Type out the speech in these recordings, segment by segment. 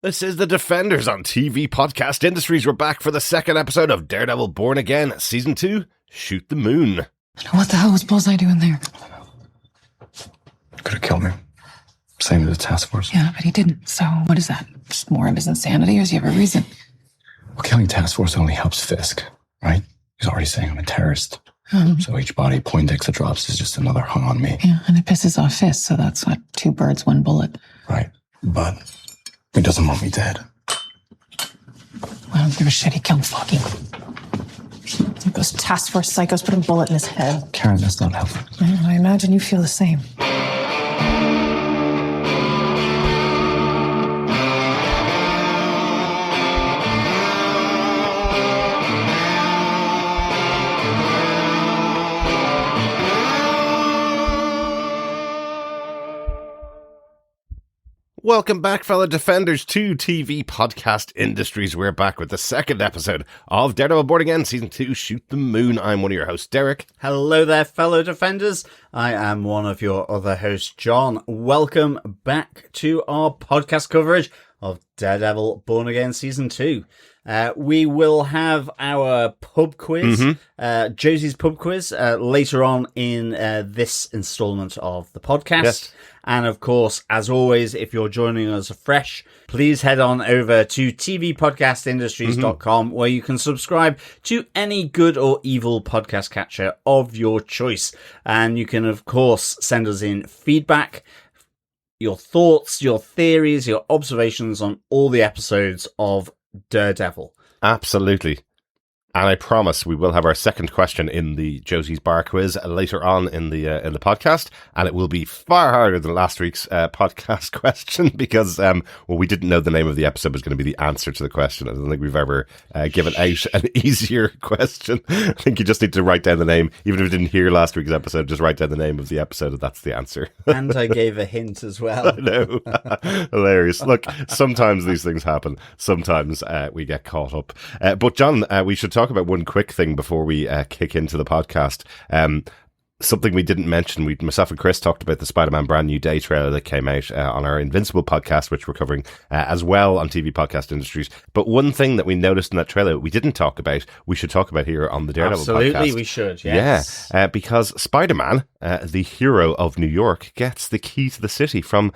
This is the Defenders on TV Podcast Industries. We're back for the second episode of Daredevil Born Again, Season 2, Shoot the Moon. What the hell was Bullseye doing there? Could have killed me. Same as the task force. Yeah, but he didn't. So what is that? Just more of his insanity, or does he have a reason? Well, killing task force only helps Fisk, right? He's already saying I'm a terrorist. So each body Poindexter drops is just another hung on me. Yeah, and it pisses off Fisk, so that's what, 2 birds, 1 bullet. Right, but he doesn't want me dead. Well, I don't give a shit, he killed Foggy. Those task force psychos put a bullet in his head. Karen, that's not helpful. I imagine you feel the same. Welcome back, fellow Defenders, to TV Podcast Industries. We're back with the second episode of Daredevil Born Again, Season 2, Shoot the Moon. I'm one of your hosts, Derek. Hello there, fellow Defenders. I am one of your other hosts, John. Welcome back to our podcast coverage of Daredevil Born Again, Season 2. We will have our pub quiz, Josie's pub quiz, later on in this installment of the podcast. Yes. And of course, as always, if you're joining us afresh, please head on over to tvpodcastindustries.com where you can subscribe to any good or evil podcast catcher of your choice. And you can, of course, send us in feedback, your thoughts, your theories, your observations on all the episodes of Daredevil. Absolutely. And I promise we will have our second question in the Josie's Bar quiz later on in the podcast, and it will be far harder than last week's podcast question because we didn't know the name of the episode was going to be the answer to the question. I don't think we've ever given out an easier question. I think you just need to write down the name, even if you didn't hear last week's episode. Just write down the name of the episode, and that's the answer. And I gave a hint as well. No, hilarious. Look, sometimes these things happen. Sometimes we get caught up. But John, we should talk about one quick thing before we kick into the podcast. Something we didn't mention, myself and Chris talked about the Spider-Man Brand New Day trailer that came out on our Invincible podcast, which we're covering as well on TV Podcast Industries. But one thing that we noticed in that trailer we didn't talk about, we should talk about here on the Daredevil podcast. Absolutely, we should, yes. Yeah, because Spider-Man, the hero of New York, gets the key to the city from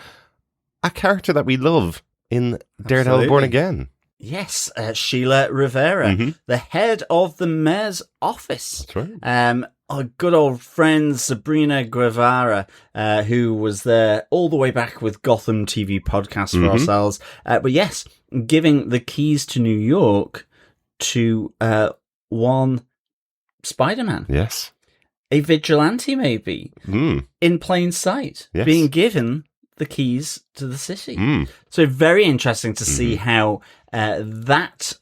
a character that we love in Daredevil Born Again. Yes, Sheila Rivera, the head of the mayor's office. That's right. Our good old friend Sabrina Guevara, who was there all the way back with Gotham TV podcast for ourselves. But yes, giving the keys to New York to one Spider-Man. Yes. A vigilante, maybe, in plain sight, being given the keys to the city. So very interesting to see how that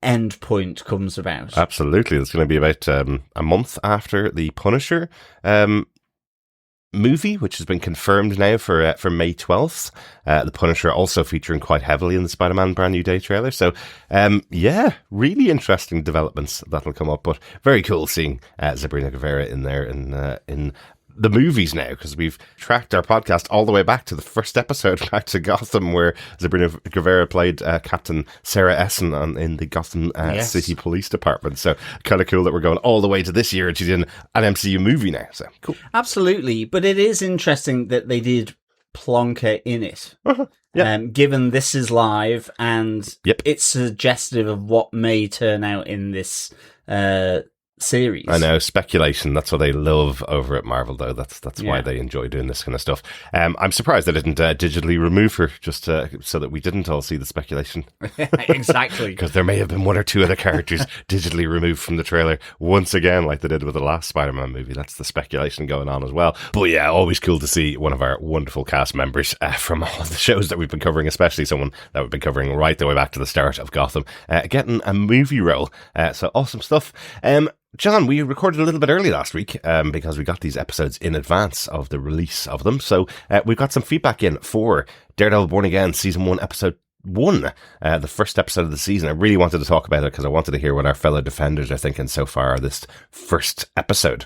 end point comes about. Absolutely. It's going to be about a month after the Punisher movie, which has been confirmed now for May 12th. The Punisher also featuring quite heavily in the Spider-Man Brand New Day trailer. So, really interesting developments that'll come up, but very cool seeing Sabrina Guevara in there in the movies now, because we've tracked our podcast all the way back to the first episode, back to Gotham, where Sabrina Guevara played Captain Sarah Essen in the Gotham City Police Department. So kind of cool that we're going all the way to this year and she's in an MCU movie now. So cool. Absolutely. But it is interesting that they did plonk her in it. Given this is live and it's suggestive of what may turn out in this series. I know, speculation. That's what they love over at Marvel, though. That's why they enjoy doing this kind of stuff. I'm surprised they didn't digitally remove her just so that we didn't all see the speculation. Exactly. Because there may have been one or two other characters digitally removed from the trailer once again, like they did with the last Spider-Man movie. That's the speculation going on as well. But yeah, always cool to see one of our wonderful cast members from all the shows that we've been covering, especially someone that we've been covering right the way back to the start of Gotham, getting a movie role. So awesome stuff. John, we recorded a little bit early last week because we got these episodes in advance of the release of them. So we've got some feedback in for Daredevil Born Again, Season 1, Episode 1, the first episode of the season. I really wanted to talk about it because I wanted to hear what our fellow Defenders are thinking so far of this first episode.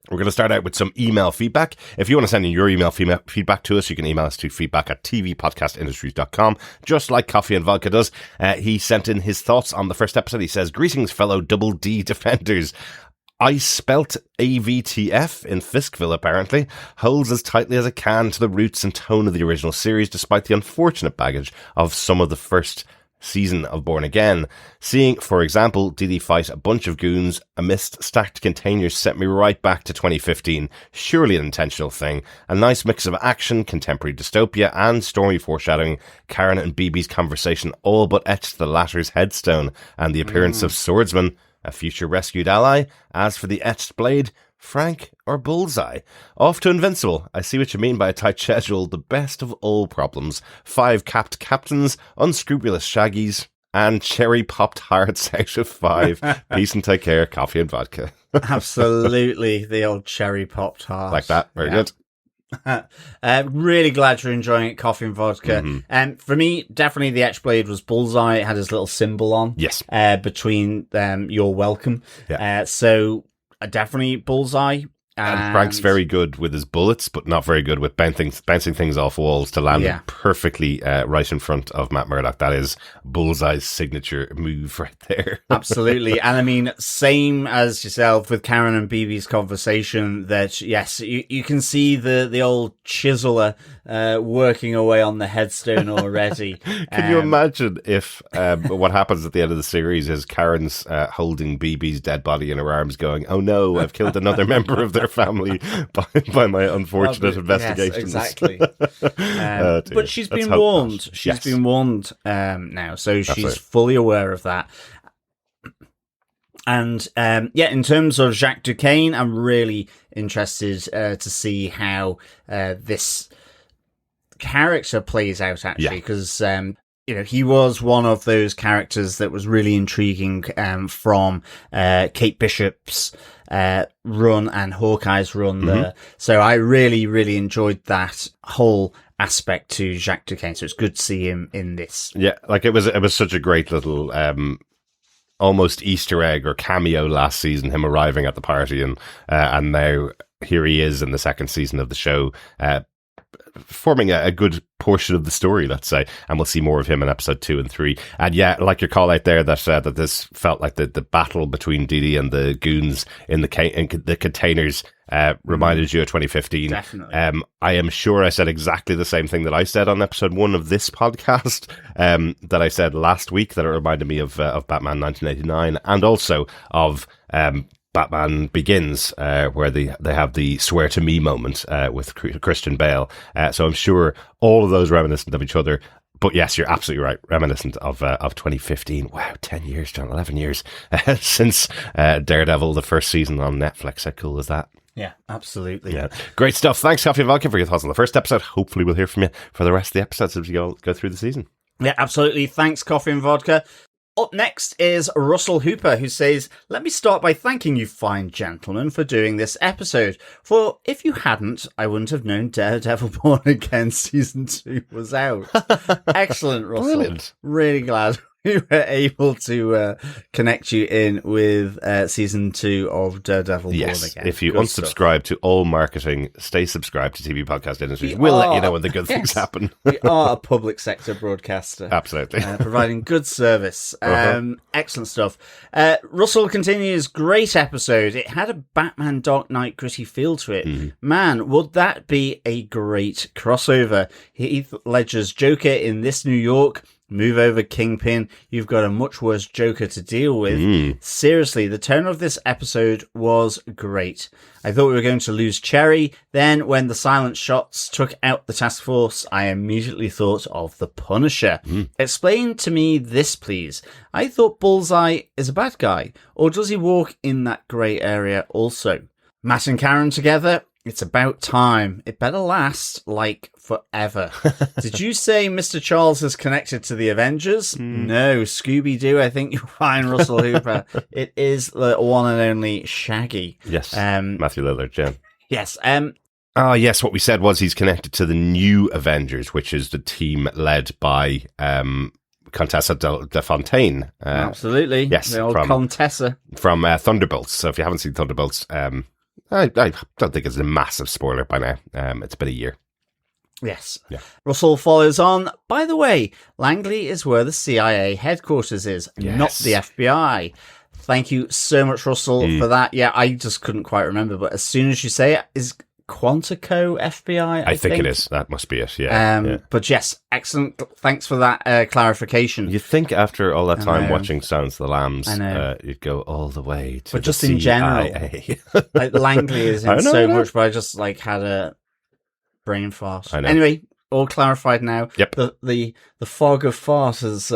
We're going to start out with some email feedback. If you want to send in your email feedback to us, you can email us to feedback@tvpodcastindustries.com, just like Coffee and Vodka does. He sent in his thoughts on the first episode. He says, "Greetings, fellow Double D defenders. I spelt AVTF in Fiskville, apparently, holds as tightly as it can to the roots and tone of the original series, despite the unfortunate baggage of some of the first season of Born Again. Seeing, for example, Didi fight a bunch of goons amidst stacked containers sent me right back to 2015. Surely an intentional thing. A nice mix of action, contemporary dystopia, and stormy foreshadowing. Karen and BB's conversation all but etched the latter's headstone, and the appearance of Swordsman, a future rescued ally. As for the etched blade, Frank or Bullseye? Off to Invincible. I see what you mean by a tight schedule. The best of all problems. 5 capped captains, unscrupulous shaggies, and cherry-popped hearts out of 5. Peace and take care. Coffee and Vodka." Absolutely, the old cherry-popped heart. Like that. Very good. Really glad you're enjoying it, Coffee and Vodka. For me, definitely the etched blade was Bullseye. It had his little symbol on. Yes. Between "You're welcome." Yeah. So definitely Bullseye. And Frank's very good with his bullets, but not very good with bouncing things off walls to land them perfectly right in front of Matt Murdock. That is Bullseye's signature move right there. Absolutely. And I mean, same as yourself with Karen and BB's conversation, that yes, you can see the old chiseler working away on the headstone already. Can you imagine if what happens at the end of the series is Karen's holding BB's dead body in her arms going, "Oh no, I've killed another member of their family by my unfortunate investigations." Yes, exactly. But she's been warned. She's been warned now, so she's fully aware of that. And in terms of Jacques Duquesne, I'm really interested to see how this character plays out, actually, because he was one of those characters that was really intriguing from Kate Bishop's run and Hawkeye's run there. So I really, really enjoyed that whole aspect to Jacques Duquesne. So it's good to see him in this. Yeah, like it was such a great little almost Easter egg or cameo last season, him arriving at the party, and now here he is in the second season of the show, forming a good portion of the story, let's say, and we'll see more of him in episode 2 and 3. And yeah, like your call out there, that this felt like the battle between Didi and the goons in the containers reminded you of 2015. Definitely. I am sure I said exactly the same thing that I said on episode 1 of this podcast, that I said last week, that it reminded me of Batman 1989, and also of Batman Begins, where they have the swear to me moment with Christian Bale. So I'm sure all of those reminiscent of each other. But yes, you're absolutely right. Reminiscent of 2015. Wow, 10 years, John, 11 years since Daredevil, the first season on Netflix. How cool is that? Yeah, absolutely. Yeah, great stuff. Thanks, Coffee and Vodka, for your thoughts on the first episode. Hopefully we'll hear from you for the rest of the episodes as we go through the season. Yeah, absolutely. Thanks, Coffee and Vodka. Up next is Russell Hooper, who says, "Let me start by thanking you fine gentlemen for doing this episode. For if you hadn't, I wouldn't have known Daredevil Born Again Season 2 was out." Excellent, Russell. Brilliant. Really glad we were able to connect you in with Season 2 of Daredevil Born Again. If you Good unsubscribe to all marketing, stay subscribed to TV Podcast Industries. We'll let you know when the good things happen. We are a public sector broadcaster. Absolutely. Providing good service. Excellent stuff. Russell continues, "Great episode. It had a Batman Dark Knight gritty feel to it. Man, would that be a great crossover? Heath Ledger's Joker in this New York. Move over Kingpin. You've got a much worse Joker to deal with. Seriously, the tone of this episode was great. I thought we were going to lose Cherry. Then when the silent shots took out the task force, I immediately thought of the Punisher. Explain to me this, please. I thought Bullseye is a bad guy, or does he walk in that grey area also? Matt and Karen together? It's about time. It better last, like, forever. Did you say Mr. Charles is connected to the Avengers? No, Scooby-Doo, I think you'll find, Russell Hooper. It is the one and only Shaggy. Yes, Matthew Lillard, yeah. Yes. Yes, what we said was he's connected to the new Avengers, which is the team led by Contessa de Fontaine. Absolutely. Yes. The old Contessa. From Thunderbolts. So if you haven't seen Thunderbolts, I don't think it's a massive spoiler by now. It's been a year. Yes. Yeah. Russell follows on. By the way, Langley is where the CIA headquarters is, not the FBI. Thank you so much, Russell, for that. Yeah, I just couldn't quite remember, but as soon as you say it, is Quantico FBI? I think it is. That must be it. Yeah. But yes, excellent. Thanks for that clarification. You'd think after all that time watching Silence of the Lambs, you'd go all the way to but the just CIA. in general, like Langley is in so much, but I just like had a brain fart. Anyway, all clarified now. Yep. The fog of fart has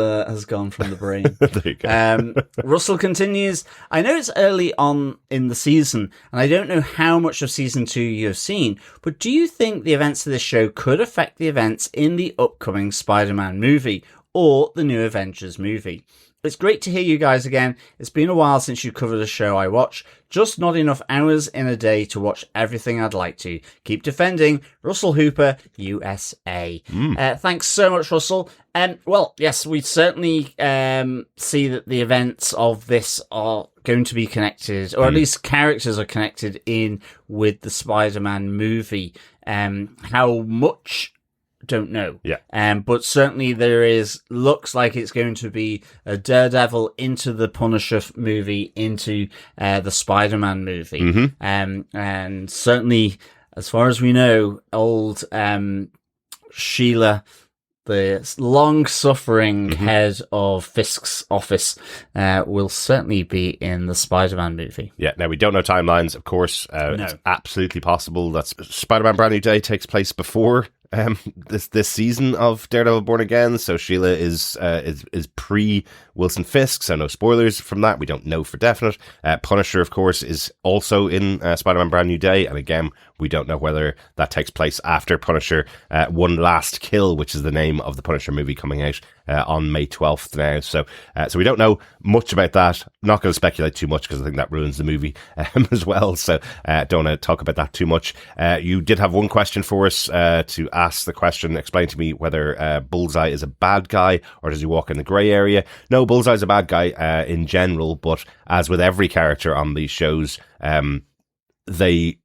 gone from the brain. There you go. Russell continues, I know it's early on in the season, and I don't know how much of season 2 you have seen, but do you think the events of this show could affect the events in the upcoming Spider-Man movie or the new Avengers movie? It's great to hear you guys again. It's been a while since you covered a show I watch. Just not enough hours in a day to watch everything I'd like to. Keep defending. Russell Hooper, USA. Thanks so much, Russell. Well, yes, we certainly see that the events of this are going to be connected, or at least characters are connected in with the Spider-Man movie. How much? Don't know. Yeah. But certainly looks like it's going to be a Daredevil into the Punisher movie, into the Spider-Man movie. And certainly, as far as we know, old Sheila, the long-suffering head of Fisk's office, will certainly be in the Spider-Man movie. Yeah, now we don't know timelines, of course. It's absolutely possible that Spider-Man Brand New Day takes place before this season of Daredevil Born Again, so Sheila is pre Wilson Fisk, so no spoilers from that. We don't know for definite. Punisher, of course, is also in Spider-Man Brand New Day, and again, we don't know whether that takes place after Punisher One Last Kill, which is the name of the Punisher movie coming out on May 12th now. So we don't know much about that. Not going to speculate too much because I think that ruins the movie as well. So don't want to talk about that too much. You did have one question for us to ask the question. Explain to me whether Bullseye is a bad guy or does he walk in the grey area? No, Bullseye's a bad guy in general, but as with every character on these shows, they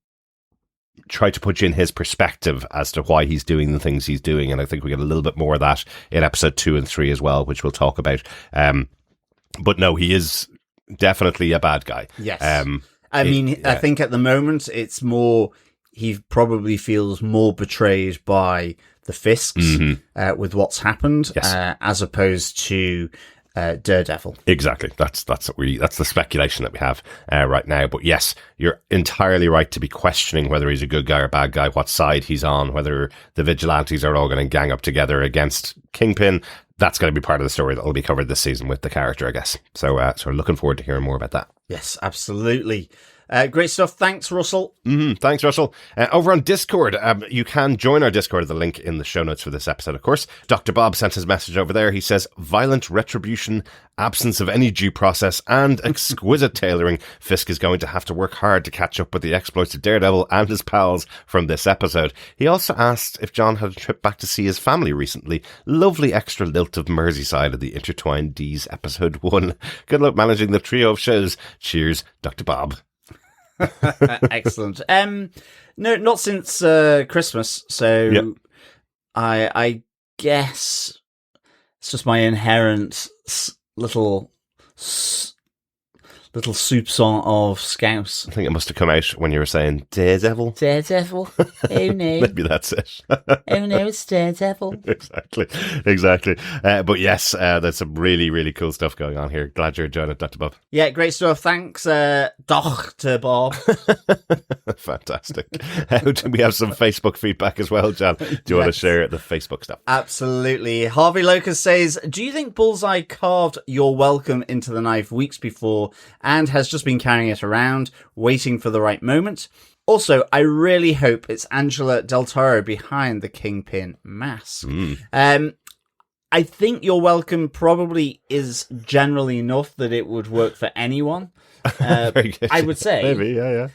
try to put you in his perspective as to why he's doing the things he's doing, and I think we get a little bit more of that in episode 2 and 3 as well, which we'll talk about. But no, he is definitely a bad guy. Yes. I think at the moment it's more, he probably feels more betrayed by the Fisks with what's happened, as opposed to Daredevil. Exactly. That's the speculation that we have right now. But yes, you're entirely right to be questioning whether he's a good guy or bad guy, what side he's on, whether the vigilantes are all going to gang up together against Kingpin. That's going to be part of the story that will be covered this season with the character, I guess. So we're looking forward to hearing more about that. Yes, absolutely. Great stuff. Thanks, Russell. Thanks, Russell. Over on Discord, you can join our Discord, the link in the show notes for this episode, of course. Dr. Bob sent his message over there. He says, violent retribution, absence of any due process, and exquisite tailoring. Fisk is going to have to work hard to catch up with the exploits of Daredevil and his pals from this episode. He also asked if John had a trip back to see his family recently. Lovely extra lilt of Merseyside of the Intertwined D's episode 1. Good luck managing the trio of shows. Cheers, Dr. Bob. Excellent. No, not since Christmas. So I guess it's just my inherent little soupçon of Scouse. I think it must have come out when you were saying Daredevil. Daredevil. Oh no. Maybe that's it. Oh no, it's Daredevil. Exactly. But yes, there's some really, really cool stuff going on here. Glad you're enjoying it, Dr. Bob. Yeah, great stuff. Thanks, Dr. Bob. Fantastic. Do we have some Facebook feedback as well, John? Do you want to share the Facebook stuff? Absolutely. Harvey Locust says, do you think Bullseye carved "You're welcome" into the knife weeks before and has just been carrying it around, waiting for the right moment? Also, I really hope it's Angela Del Toro behind the Kingpin mask. I think "You're welcome" probably is generally enough that it would work for anyone. I would say. Maybe, yeah.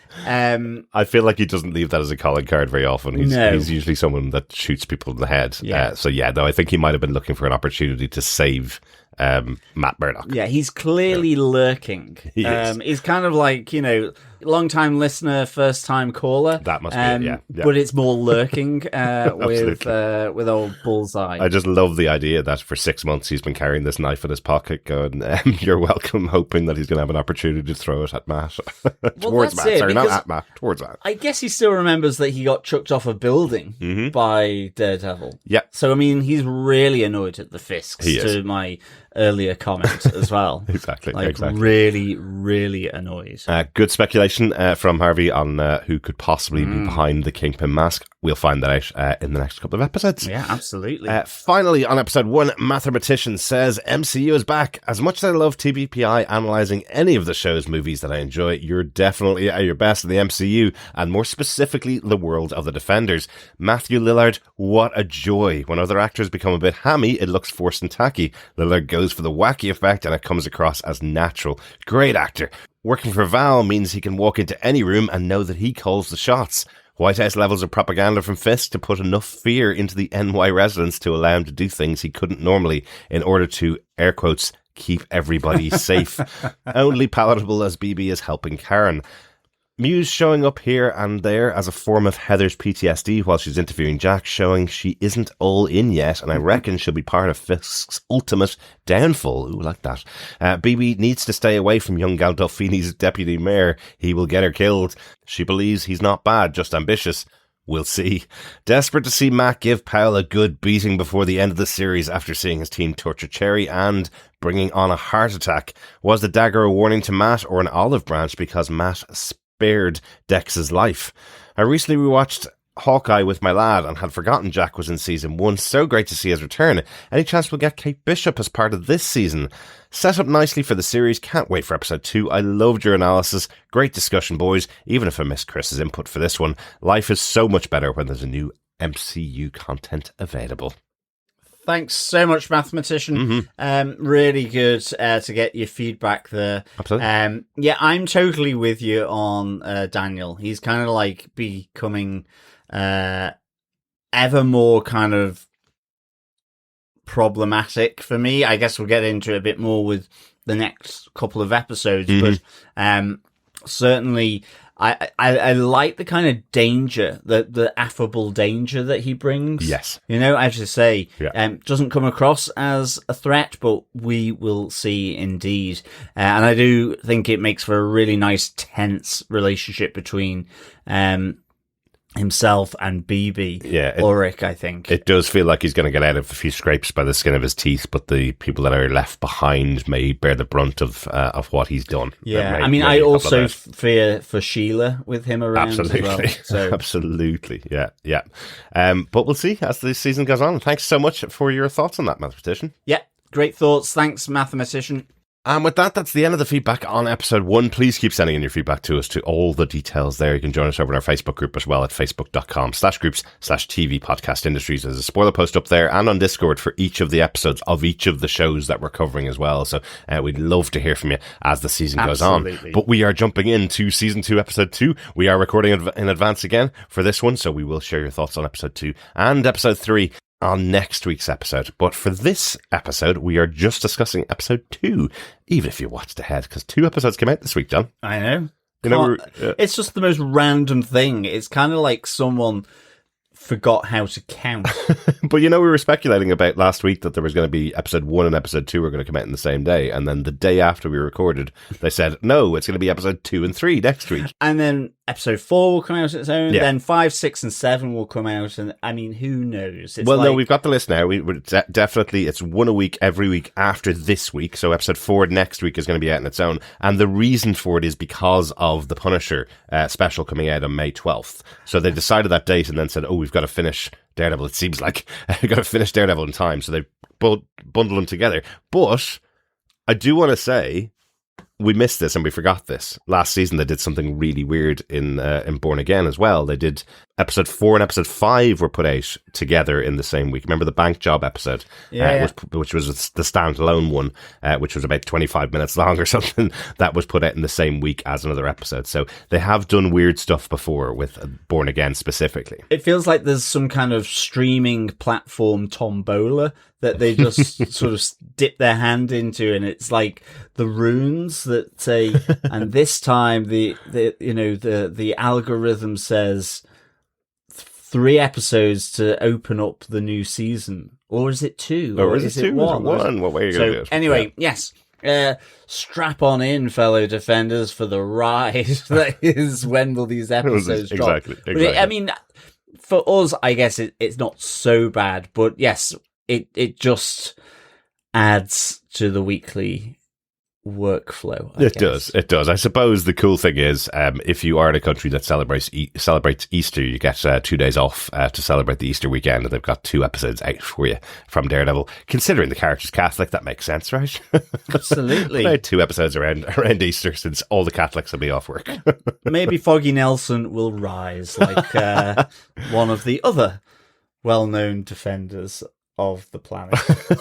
I feel like he doesn't leave that as a calling card very often. He's usually someone that shoots people in the head. Yeah. I think he might have been looking for an opportunity to save Matt Murdock. Yeah, he's clearly lurking. He is. He's kind of like, long-time listener, first-time caller. That must be it, yeah. But it's more lurking with old Bullseye. I just love the idea that for 6 months he's been carrying this knife in his pocket going, you're welcome, hoping that he's going to have an opportunity to throw it at Matt. Towards Matt. Sorry, not at Matt. Towards Matt. I guess he still remembers that he got chucked off a building by Daredevil. Yeah. So, I mean, he's really annoyed at the Fisks, to my earlier comment as well. Exactly. Really, really annoyed. Good speculation from Harvey on who could possibly be behind the Kingpin mask. We'll find that out in the next couple of episodes. Yeah, absolutely. Finally, on episode 1, Mathematician says, MCU is back. As much as I love TBPI analysing any of the show's movies that I enjoy, you're definitely at your best in the MCU, and more specifically, the world of the Defenders. Matthew Lillard, what a joy. When other actors become a bit hammy, it looks forced and tacky. Lillard goes for the wacky effect, and it comes across as natural. Great actor. Working for Val means he can walk into any room and know that he calls the shots. White House levels of propaganda from Fisk to put enough fear into the NY residents to allow him to do things he couldn't normally in order to, air quotes, keep everybody safe. Only palatable as BB is helping Karen. Muse showing up here and there as a form of Heather's PTSD while she's interviewing Jack, showing she isn't all in yet, and I reckon she'll be part of Fisk's ultimate downfall. Ooh, like that. BB needs to stay away from young Gandolfini's deputy mayor. He will get her killed. She believes he's not bad, just ambitious. We'll see. Desperate to see Matt give Powell a good beating before the end of the series after seeing his team torture Cherry and bringing on a heart attack. Was the dagger a warning to Matt or an olive branch because Matt spared Dex's life? I recently rewatched Hawkeye with my lad and had forgotten Jack was in season 1. So great to see his return. Any chance we'll get Kate Bishop as part of this season? Set up nicely for the series. Can't wait for episode 2. I loved your analysis. Great discussion, boys. Even if I missed Chris's input for this one, life is so much better when there's a new MCU content available. Thanks so much, Mathematician. Really good to get your feedback there. Absolutely. Yeah, I'm totally with you on Daniel. He's kind of like becoming ever more kind of problematic for me. I guess we'll get into it a bit more with the next couple of episodes, but certainly I like the kind of danger, the affable danger that he brings. Yes. You know, as you say, Yeah. Doesn't come across as a threat, but we will see indeed. And I do think it makes for a really nice, tense relationship between himself and BB. Yeah, Ulrich, I think. It does feel like he's going to get out of a few scrapes by the skin of his teeth, but the people that are left behind may bear the brunt of what he's done. Yeah, I mean, I also fear for Sheila with him around. Absolutely. As well, so. Absolutely. Yeah. But we'll see as the season goes on. Thanks so much for your thoughts on that, Mathematician. Yeah, great thoughts. Thanks, Mathematician. And with that, that's the end of the feedback on episode 1. Please keep sending in your feedback to us, to all the details there. You can join us over in our Facebook group as well at facebook.com/groups/TV Podcast Industries. There's a spoiler post up there and on Discord for each of the episodes of each of the shows that we're covering as well. So we'd love to hear from you as the season goes on. But we are jumping into season 2, episode 2. We are recording in advance again for this one, so we will share your thoughts on episode 2 and episode 3 on next week's episode. But for this episode, we are just discussing episode 2, even if you watched ahead, because 2 episodes came out this week, John. I know. It's just the most random thing. It's kind of like someone forgot how to count. But we were speculating about last week that there was going to be episode 1 and episode 2 were going to come out in the same day, and then the day after we recorded, they said, no, it's going to be episode 2 and 3 next week. And then episode 4 will come out on its own, Yeah. then 5, 6, and 7 will come out, and I mean, who knows? It's No, we've got the list now. Definitely, it's 1 a week every week after this week, so episode 4 next week is going to be out on its own, and the reason for it is because of the Punisher special coming out on May 12th. So they decided that date and then said, we've got to finish Daredevil. It seems like we've got to finish Daredevil in time, so they bundle them together. But I do want to say, we missed this and we forgot this. Last season they did something really weird in Born Again as well. They did episode 4 and episode 5 were put out together in the same week. Remember the bank job episode, which was the standalone one, which was about 25 minutes long or something, that was put out in the same week as another episode. So they have done weird stuff before with Born Again specifically. It feels like there's some kind of streaming platform tombola that they just sort of dip their hand into, and it's like the runes that say, and this time the algorithm says 3 episodes to open up the new season, or is it 2? Or is it 2? Or is it 1? What way are you going to do it? Anyway, yes. Strap on in, fellow defenders, for the ride that is when will these episodes drop. Exactly. I mean, for us, I guess it's not so bad, but yes, it just adds to the weekly workflow. It does. I suppose the cool thing is, if you are in a country that celebrates Easter, you get 2 days off to celebrate the Easter weekend, and they've got 2 episodes out for you from Daredevil. Considering the character's Catholic, that makes sense, right? Absolutely. 2 episodes around Easter, since all the Catholics will be off work. Maybe Foggy Nelson will rise like one of the other well-known defenders of the planet.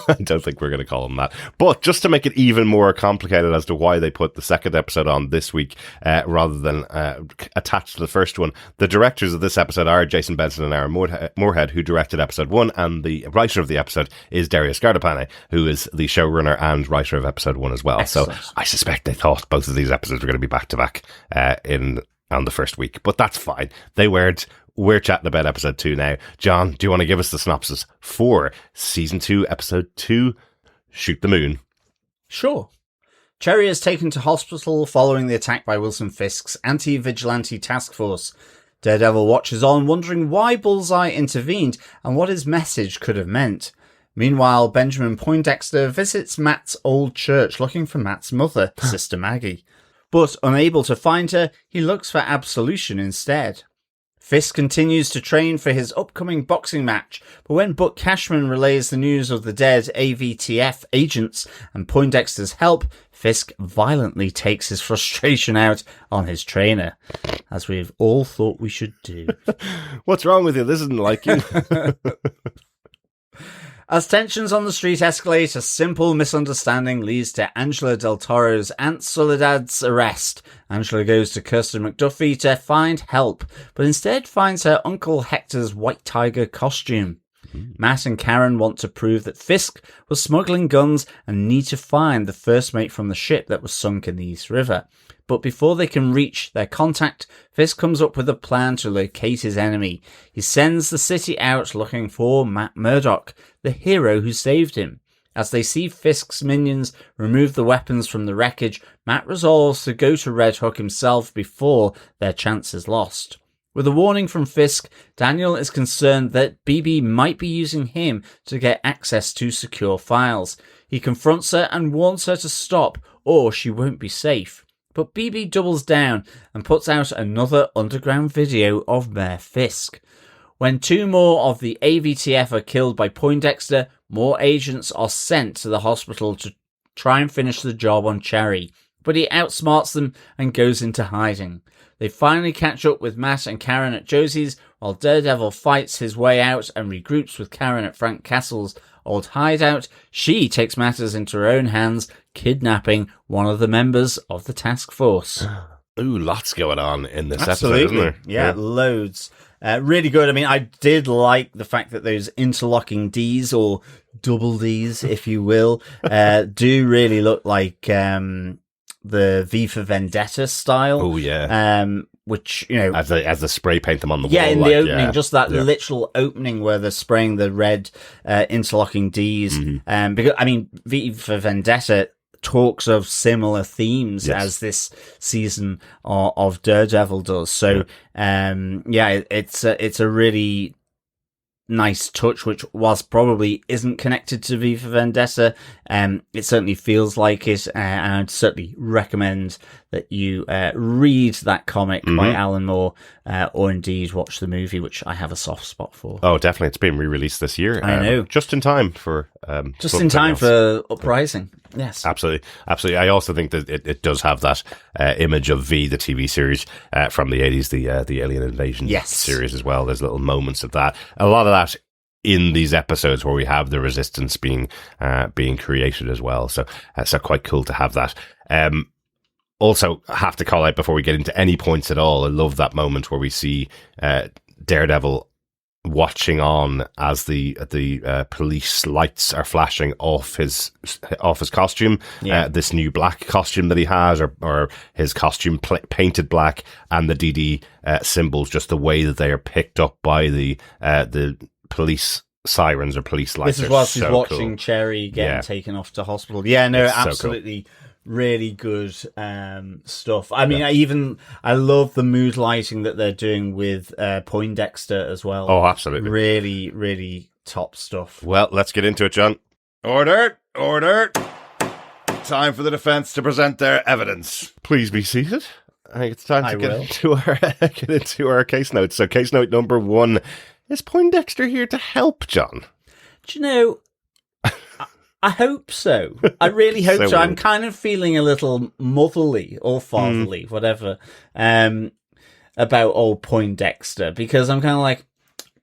I don't think we're going to call him that. But just to make it even more complicated as to why they put the second episode on this week rather than attached to the first one, the directors of this episode are Jason Benson and Aaron Moorhead, who directed episode 1, and the writer of the episode is Dario Scardapane, who is the showrunner and writer of episode 1 as well. Excellent. So I suspect they thought both of these episodes were going to be back-to-back on the first week, but that's fine. They weren't. We're chatting about episode 2 now. John, do you want to give us the synopsis for season 2, episode 2, Shoot the Moon? Sure. Cherry is taken to hospital following the attack by Wilson Fisk's anti-vigilante task force. Daredevil watches on, wondering why Bullseye intervened and what his message could have meant. Meanwhile, Benjamin Poindexter visits Matt's old church looking for Matt's mother, Sister Maggie. But unable to find her, he looks for absolution instead. Fisk continues to train for his upcoming boxing match, but when Buck Cashman relays the news of the dead AVTF agents and Poindexter's help, Fisk violently takes his frustration out on his trainer, as we've all thought we should do. What's wrong with you? This isn't like you. As tensions on the street escalate, a simple misunderstanding leads to Angela Del Toro's Aunt Soledad's arrest. Angela goes to Kirsten McDuffie to find help, but instead finds her Uncle Hector's white tiger costume. Matt and Karen want to prove that Fisk was smuggling guns and need to find the first mate from the ship that was sunk in the East River. But before they can reach their contact, Fisk comes up with a plan to locate his enemy. He sends the city out looking for Matt Murdock, the hero who saved him. As they see Fisk's minions remove the weapons from the wreckage, Matt resolves to go to Red Hook himself before their chance is lost. With a warning from Fisk, Daniel is concerned that BB might be using him to get access to secure files. He confronts her and warns her to stop, or she won't be safe. But BB doubles down and puts out another underground video of Mayor Fisk. When 2 more of the AVTF are killed by Poindexter, more agents are sent to the hospital to try and finish the job on Cherry. But he outsmarts them and goes into hiding. They finally catch up with Matt and Karen at Josie's, while Daredevil fights his way out and regroups with Karen at Frank Castle's old hideout. She takes matters into her own hands, kidnapping one of the members of the task force. Ooh, lots going on in this episode, isn't there? Yeah, loads. Really good. I mean, I did like the fact that those interlocking Ds, or double Ds, if you will, do really look like the V for Vendetta style. Oh, yeah. Which, you know, as they spray paint them on the wall. Yeah, in the opening, just that literal opening where they're spraying the red interlocking Ds. Because, I mean, V for Vendetta talks of similar themes as this season of Daredevil does. So, it's a really nice touch, which whilst probably isn't connected to V for Vendetta, it certainly feels like it, and I'd certainly recommend that you read that comic by Alan Moore, or indeed watch the movie, which I have a soft spot for. Oh, definitely. It's been re-released this year. I know. Just in time for for Uprising. Yes. Absolutely. I also think that it does have that image of V, the TV series from the 80s, the Alien Invasion series as well. There's little moments of that. A lot of that in these episodes where we have the resistance being created as well. So quite cool to have that. Also, I have to call out before we get into any points at all, I love that moment where we see Daredevil watching on as the police lights are flashing off his costume, this new black costume that he has, or his costume painted black, and the DD symbols, just the way that they are picked up by the police sirens or police lights. This is whilst he's watching Cherry getting taken off to hospital. Yeah, no, it's absolutely. So cool. Really good stuff. I mean, I love the mood lighting that they're doing with Poindexter as well. Oh, absolutely. Really, really top stuff. Well, let's get into it, John. Order! Time for the defense to present their evidence. Please be seated. I think it's time to get into our case notes. So case note number 1, is Poindexter here to help, John? Do you know... I hope so. I really hope so. I'm kind of feeling a little motherly or fatherly, whatever, about old Poindexter, because I'm kind of like,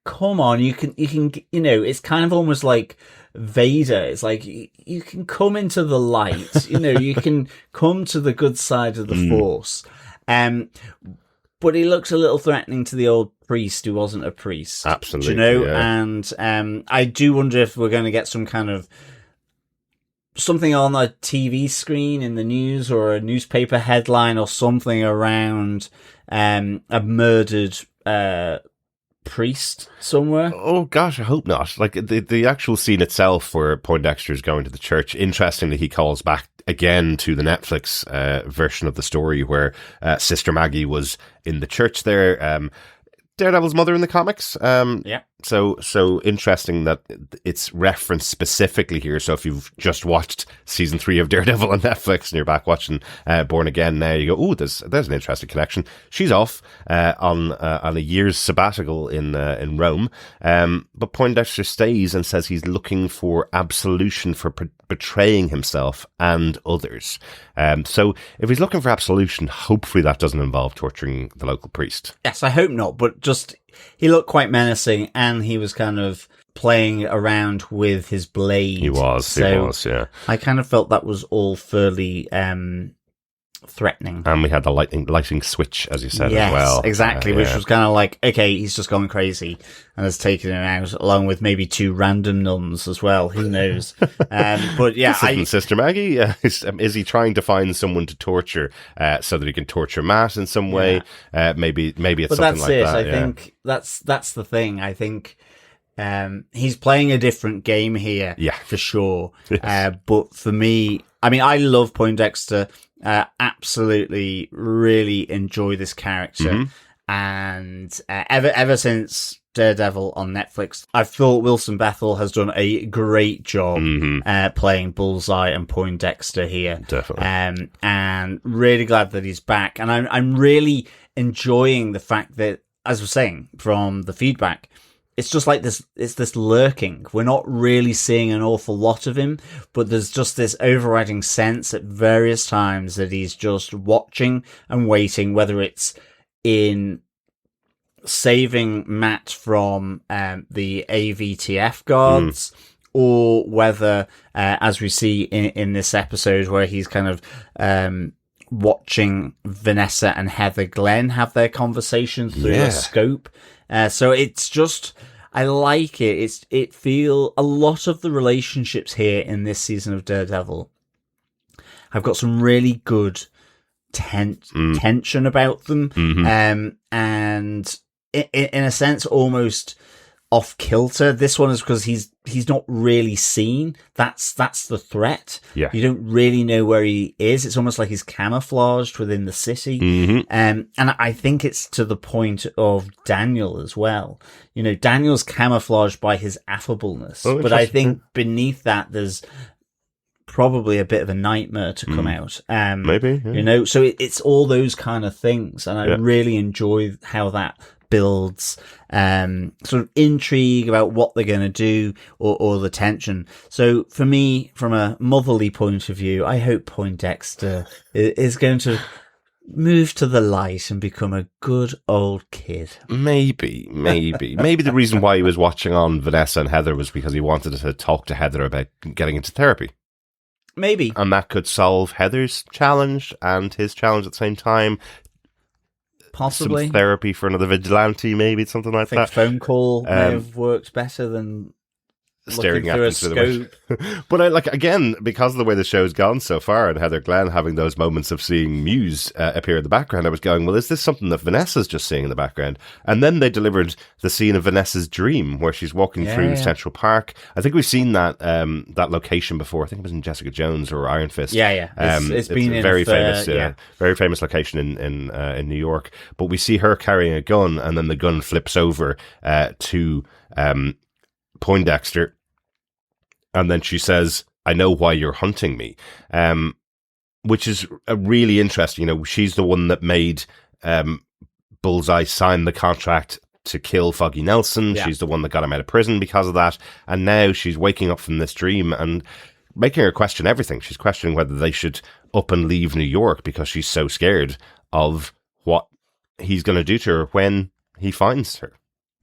come on, you can, it's kind of almost like Vader. It's like, you can come into the light, you can come to the good side of the Force. But he looks a little threatening to the old priest who wasn't a priest. Absolutely. And I do wonder if we're going to get some kind of something on a TV screen in the news or a newspaper headline or something around a murdered priest somewhere. Oh gosh, I hope not. Like the actual scene itself where Poindexter is going to the church, interestingly, he calls back again to the Netflix version of the story where Sister Maggie was in the church there. Daredevil's mother in the comics. So interesting that it's referenced specifically here. So if you've just watched season 3 of Daredevil on Netflix and you're back watching Born Again now, you go, oh, there's an interesting connection. She's off on a year's sabbatical in Rome, but Poindexter stays and says he's looking for absolution for betraying himself and others. So if he's looking for absolution, hopefully that doesn't involve torturing the local priest. Yes, I hope not, but just he looked quite menacing and he was kind of playing around with his blade. He was, yeah. I kind of felt that was all fairly threatening. And we had the lighting switch, as you said, as well. Yes, exactly, which was kind of like, okay, he's just going crazy and has taken him out, along with maybe 2 random nuns as well. Who knows? But yeah, Sister Maggie, is he trying to find someone to torture so that he can torture Matt in some way? Maybe it's something like that. I think that's the thing. I think he's playing a different game here, for sure. Yes. But for me, I mean, I love Poindexter. Absolutely, really enjoy this character, and ever since Daredevil on Netflix, I thought Wilson Bethel has done a great job playing Bullseye and Poindexter here. Definitely, and really glad that he's back, and I'm really enjoying the fact that, as I was saying from the feedback, it's just like this, it's this lurking. We're not really seeing an awful lot of him, but there's just this overriding sense at various times that he's just watching and waiting, whether it's in saving Matt from the AVTF guards, or whether, as we see in this episode, where he's kind of watching Vanessa and Heather Glenn have their conversation through a scope. So it's just, I like it. It feel a lot of the relationships here in this season of Daredevil have got some really good tension about them, and in a sense, almost off kilter. This one is because he's not really seen. That's the threat. Yeah. You don't really know where he is. It's almost like he's camouflaged within the city. And I think it's to the point of Daniel as well. You know, Daniel's camouflaged by his affableness, but I think beneath that there's probably a bit of a nightmare to come out. Maybe, yeah. You know, so it's all those kind of things, and I really enjoy how that builds sort of intrigue about what they're going to do or the tension. So for me, from a motherly point of view, I hope Poindexter is going to move to the light and become a good old kid. Maybe the reason why he was watching on Vanessa and Heather was because he wanted to talk to Heather about getting into therapy. Maybe. And that could solve Heather's challenge and his challenge at the same time. Possibly. Some therapy for another vigilante, maybe, something like I think that. a phone call may have worked better than staring at looking them through a scope. But I again, because of the way the show's gone so far, and Heather Glenn having those moments of seeing Muse appear in the background, I was going, well, is this something that Vanessa's just seeing in the background? And then they delivered the scene of Vanessa's dream where she's walking through Central Park. I think we've seen that that location before. I think it was in Jessica Jones or Iron Fist. It's been a very famous location in New York. But we see her carrying a gun, and then the gun flips over to Poindexter, and then she says, "I know why you're hunting me," which is really interesting. You know, she's the one that made Bullseye sign the contract to kill Foggy Nelson. She's the one that got him out of prison because of that, and now she's waking up from this dream and making her question everything. She's questioning whether they should up and leave New York because she's so scared of what he's going to do to her when he finds her.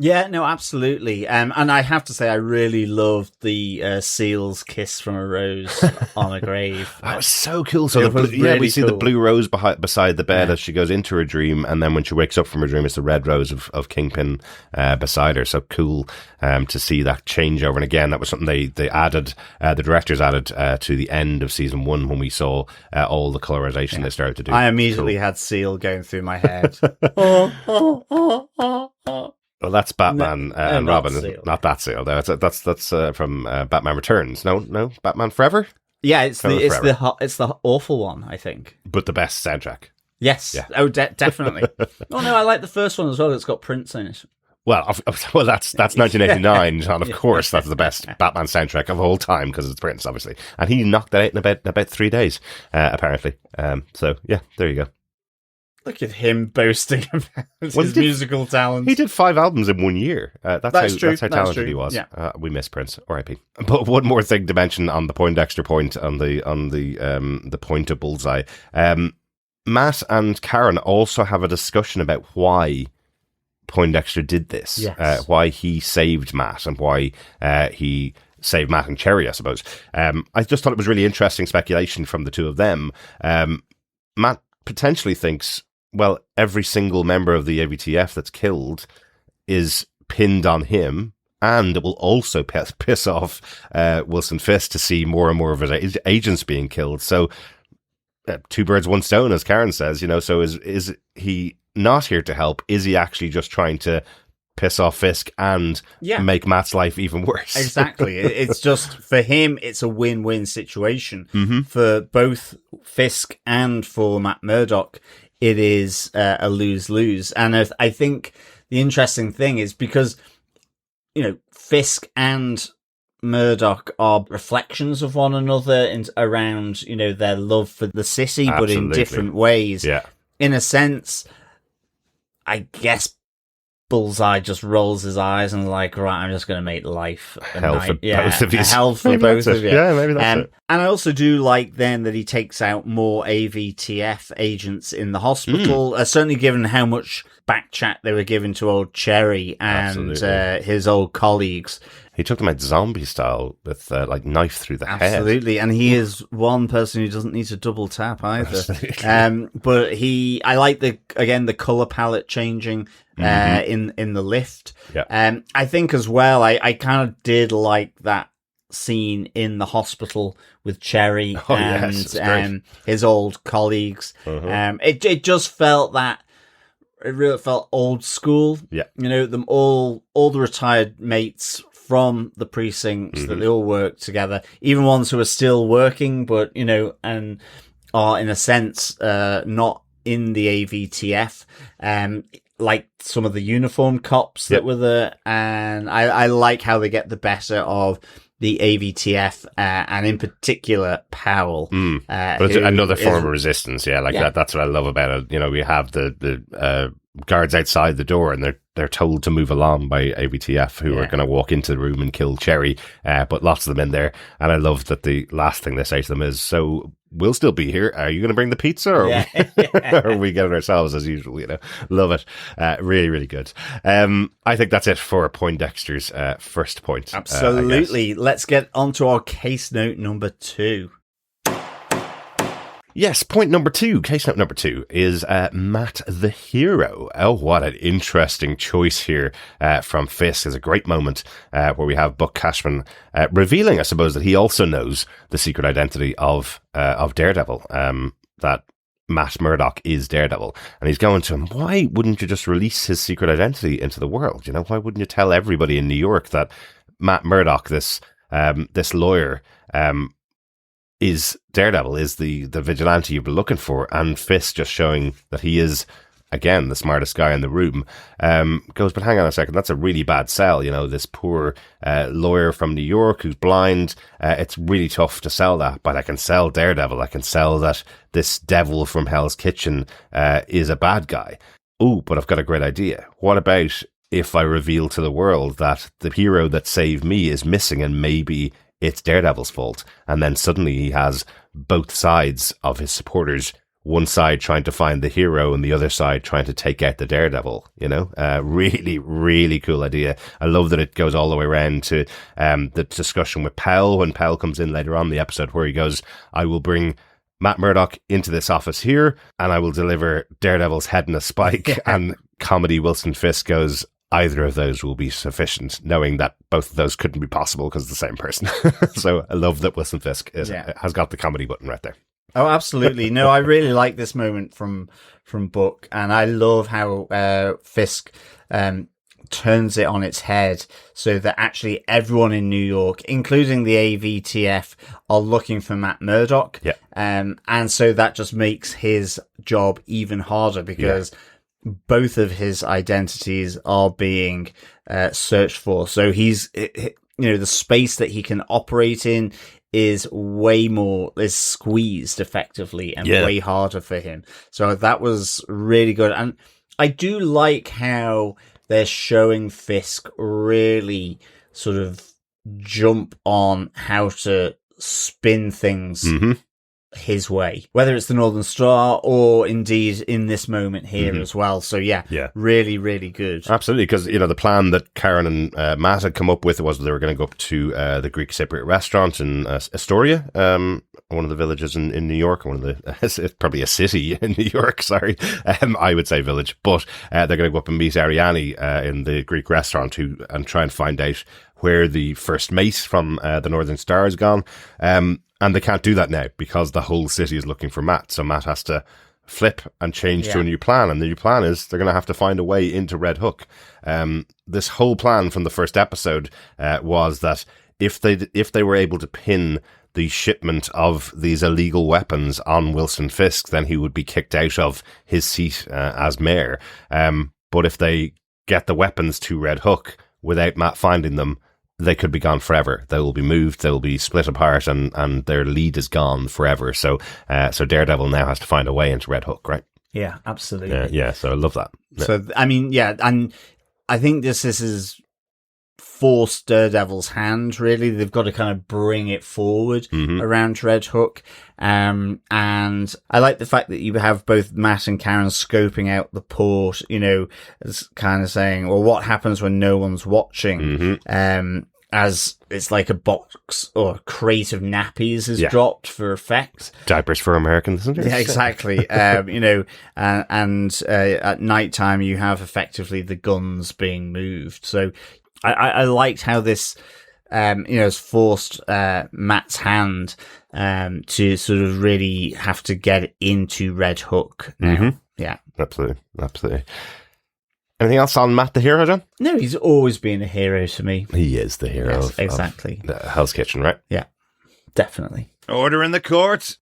Yeah, no, absolutely. And I have to say, I really loved the seal's kiss from a rose on a grave. That was so cool. So we see the blue rose beside the bed as she goes into her dream, and then when she wakes up from her dream, it's the red rose of Kingpin beside her. So cool to see that changeover. And again, that was something they added, the directors added to the end of season 1 when we saw all the colorization they started to do. I immediately had Seal going through my head. Well, that's Batman and Robin, Seal. not that Seal. That's from Batman Returns. No, Batman Forever. Yeah, it's the awful one, I think. But the best soundtrack. Yes. Yeah. Oh, definitely. Oh no, I like the first one as well. It's got Prince in it. Well, that's 1989, and of course that's the best Batman soundtrack of all time because it's Prince, obviously, and he knocked that out in about 3 days, apparently. So yeah, there you go. Look at him boasting about his musical talents. He did 5 albums in 1 year. That's true. That's how talented he was. Yeah. We miss Prince, R.I.P. But one more thing to mention on the Poindexter point, on the point of Bullseye. Matt and Karen also have a discussion about why Poindexter did this. Yes. Why he saved Matt and why he saved Matt and Cherry, I suppose. I just thought it was really interesting speculation from the two of them. Matt potentially thinks, well, every single member of the AVTF that's killed is pinned on him, and it will also piss off Wilson Fisk to see more and more of his agents being killed. So, 2 birds, 1 stone, as Karen says. You know, so is he not here to help? Is he actually just trying to piss off Fisk and make Matt's life even worse? Exactly. It's just, for him, it's a win-win situation. For both Fisk and for Matt Murdock, it is a lose-lose. And I think the interesting thing is because, you know, Fisk and Murdock are reflections of one another around, you know, their love for the city, Absolutely. but in different ways. Yeah. In a sense, I guess Bullseye just rolls his eyes and like, right, I'm just going to make life a hell for both of you. Hell for both of you. Yeah, maybe that's it. And I also do like then that he takes out more AVTF agents in the hospital. Certainly, given how much back chat they were giving to old Cherry and his old colleagues. He took them out zombie style with like knife through the head. Absolutely, and he is one person who doesn't need to double tap either. But I like the color palette changing in the lift. Yeah. I think as well, I kind of did like that scene in the hospital with Cherry and his old colleagues. It just felt that. It really felt old school. Yeah. You know, them all the retired mates from the precincts that they all work together, even ones who are still working, but, you know, and are in a sense, not in the AVTF, like some of the uniformed cops that were there. And I like how they get the better of the AVTF, and in particular Powell. But it's another form of resistance, like that. That's what I love about it. You know, we have the guards outside the door, and they're told to move along by ABTF, who are going to walk into the room and kill Cherry, but lots of them in there. And I love that the last thing they say to them is, so we'll still be here. Are you going to bring the pizza, or are we getting ourselves as usual? Love it. Really, really good. I think that's it for Poindexter's first point. Absolutely. Let's get on to our case note number 2. Yes, point number 2, case note number 2 is Matt the hero. Oh, what an interesting choice here from Fisk. There's a great moment where we have Buck Cashman revealing, I suppose, that he also knows the secret identity of Daredevil, that Matt Murdock is Daredevil. And he's going to him, why wouldn't you just release his secret identity into the world? Why wouldn't you tell everybody in New York that Matt Murdock, this lawyer, is Daredevil, is the vigilante you've been looking for? And Fisk, just showing that he is, again, the smartest guy in the room, goes, but hang on a second, that's a really bad sell. This poor lawyer from New York who's blind, it's really tough to sell that, but I can sell Daredevil. I can sell that this devil from Hell's Kitchen is a bad guy. Oh, but I've got a great idea. What about if I reveal to the world that the hero that saved me is missing, and maybe it's Daredevil's fault? And then suddenly he has both sides of his supporters, one side trying to find the hero and the other side trying to take out the Daredevil. Really, really cool idea. I love that it goes all the way around to the discussion with Powell, when Powell comes in later on in the episode, where he goes, I will bring Matt Murdock into this office here, and I will deliver Daredevil's head in a spike. And comedy Wilson Fisk goes, either of those will be sufficient, knowing that both of those couldn't be possible because it's the same person. So I love that Wilson Fisk has got the comedy button right there. Oh, absolutely. No, I really like this moment from Buck, and I love how Fisk turns it on its head so that actually everyone in New York, including the AVTF, are looking for Matt Murdock. Yeah. And so that just makes his job even harder, because both of his identities are being searched for. So he's, the space that he can operate in is squeezed effectively, and way harder for him. So that was really good. And I do like how they're showing Fisk really sort of jump on how to spin things his way, whether it's the Northern Star or indeed in this moment here as well. So really, really good. Absolutely, because the plan that Karen and Matt had come up with was they were going to go up to the Greek Cypriot restaurant in Astoria, one of the villages in New York, it's probably a city in New York, sorry. I would say village, but they're going to go up and meet Ariane in the Greek restaurant and try and find out where the first mate from the Northern Star is gone. And they can't do that now because the whole city is looking for Matt. So Matt has to flip and change to a new plan. And the new plan is they're going to have to find a way into Red Hook. This whole plan from the first episode was that if they were able to pin the shipment of these illegal weapons on Wilson Fisk, then he would be kicked out of his seat as mayor. But if they get the weapons to Red Hook without Matt finding them, they could be gone forever. They will be moved, they will be split apart, and their lead is gone forever. So Daredevil now has to find a way into Red Hook, right? Yeah, absolutely. Yeah, so I love that. So, I mean, and I think this is forced Daredevil's hand, really. They've got to kind of bring it forward around Red Hook. And I like the fact that you have both Matt and Karen scoping out the port, as kind of saying, well, what happens when no one's watching? As it's like a box or a crate of nappies is dropped for effect. Diapers for Americans, isn't it? Yeah, exactly. And at nighttime you have effectively the guns being moved. So I liked how this, has forced Matt's hand to sort of really have to get into Red Hook now. Yeah, absolutely. Anything else on Matt the hero, John? No, he's always been a hero to me. He is the hero. Yes, exactly. Of Hell's Kitchen, right? Yeah, definitely. Order in the court.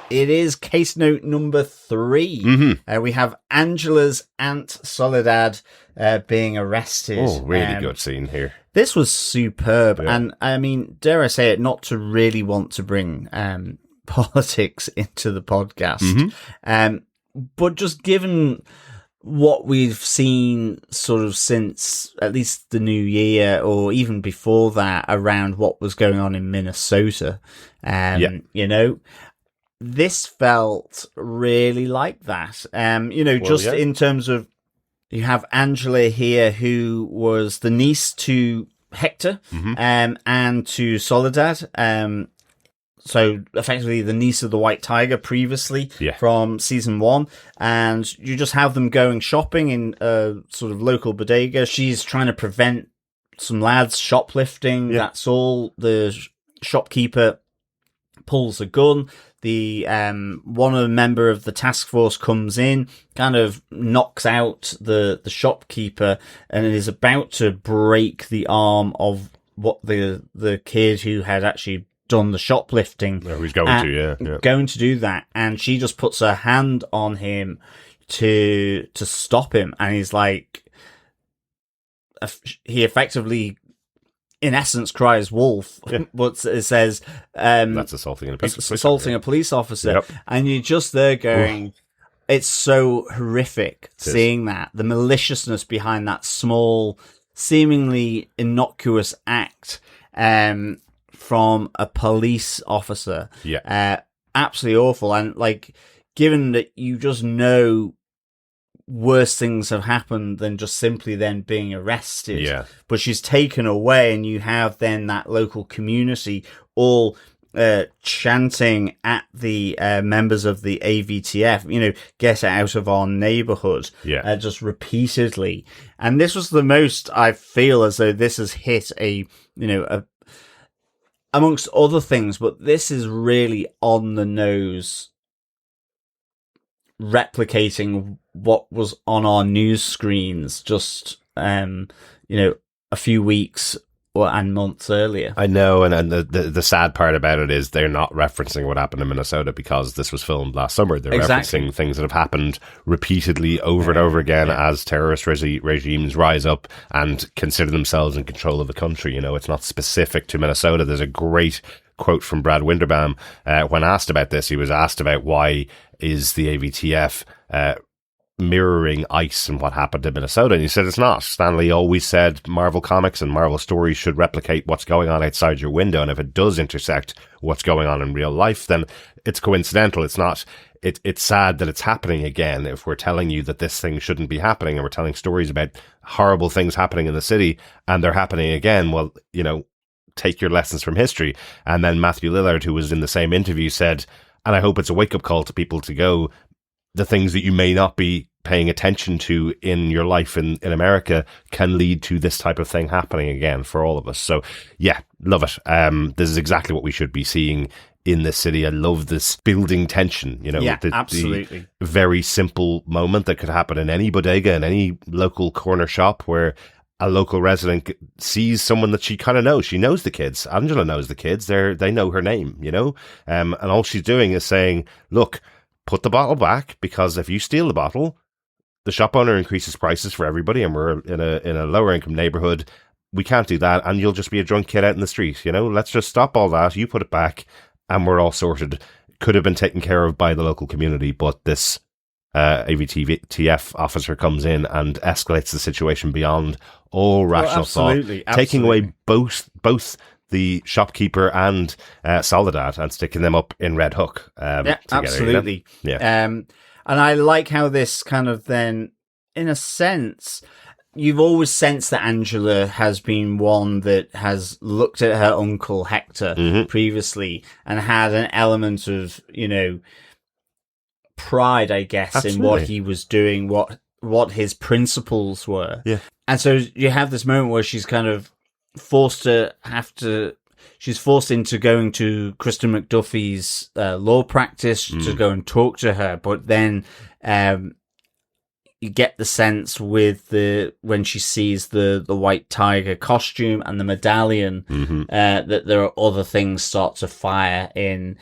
It is case note number 3. We have Angela's aunt Soledad being arrested. Oh, really good scene here. This was superb. Yeah. And I mean, dare I say it, not to really want to bring politics into the podcast. But just given what we've seen sort of since at least the new year, or even before that, around what was going on in Minnesota. You know, this felt really like that. In terms of, you have Angela here, who was the niece to Hector, and to Soledad. So effectively the niece of the White Tiger previously from season 1. And you just have them going shopping in a sort of local bodega. She's trying to prevent some lads shoplifting. Yeah. That's all. The shopkeeper pulls a gun. The one of the member of the task force comes in, kind of knocks out the shopkeeper, and is about to break the arm of what the kid who had actually done the shoplifting. Yeah, he's going going to do that, and she just puts her hand on him to stop him, and he's like, he effectively, in essence, cries wolf. But it says that's assaulting a police officer. Yep. And you're just there going, it's so horrific seeing that, the maliciousness behind that small, seemingly innocuous act from a police officer. Absolutely awful. And like, given that you just know worse things have happened than just simply then being arrested, but she's taken away, and you have then that local community all chanting at the members of the AVTF, you know, get out of our neighborhood, just repeatedly. And this was the most, I feel as though this has hit amongst other things, but this is really on the nose, replicating what was on our news screens just a few weeks and months earlier. I know, and the sad part about it is they're not referencing what happened in Minnesota because this was filmed last summer. They're referencing things that have happened repeatedly over and over again as terrorist regimes rise up and consider themselves in control of the country. You know, it's not specific to Minnesota. There's a great quote from Brad Winderbaum when asked about this. He was asked about why is the AVTF mirroring ICE and what happened in Minnesota, and he said it's not. Stanley always said Marvel Comics and Marvel stories should replicate what's going on outside your window, and if it does intersect what's going on in real life, then it's coincidental. It's not. It's sad that it's happening again. If we're telling you that this thing shouldn't be happening, and we're telling stories about horrible things happening in the city, and they're happening again, well, you know, take your lessons from history. And then Matthew Lillard, who was in the same interview, said, and I hope it's a wake-up call to people to go, the things that you may not be paying attention to in your life in America can lead to this type of thing happening again for all of us. So yeah, love it. This is exactly what we should be seeing in this city. I love this building tension, you know, absolutely. The very simple moment that could happen in any bodega, in any local corner shop, where a local resident sees someone that she kind of knows. She knows the kids. Angela knows the kids. They know her name, you know, and all she's doing is saying, look, put the bottle back, because if you steal the bottle, the shop owner increases prices for everybody, and we're in a lower income neighborhood. We can't do that, and you'll just be a drunk kid out in the street. You know, let's just stop all that. You put it back, and we're all sorted. Could have been taken care of by the local community, but this AVTF officer comes in and escalates the situation beyond all rational thought, taking away both the shopkeeper and Soledad and sticking them up in Red Hook. Together, absolutely. You know? And I like how this kind of then, in a sense, you've always sensed that Angela has been one that has looked at her uncle Hector previously and had an element of, you know, pride, I guess, in what he was doing, what his principles were. Yeah. And so you have this moment where she's kind of she's forced into going to Kristen McDuffie's law practice to go and talk to her. But then you get the sense when she sees the White Tiger costume and the medallion that there are other things start to fire in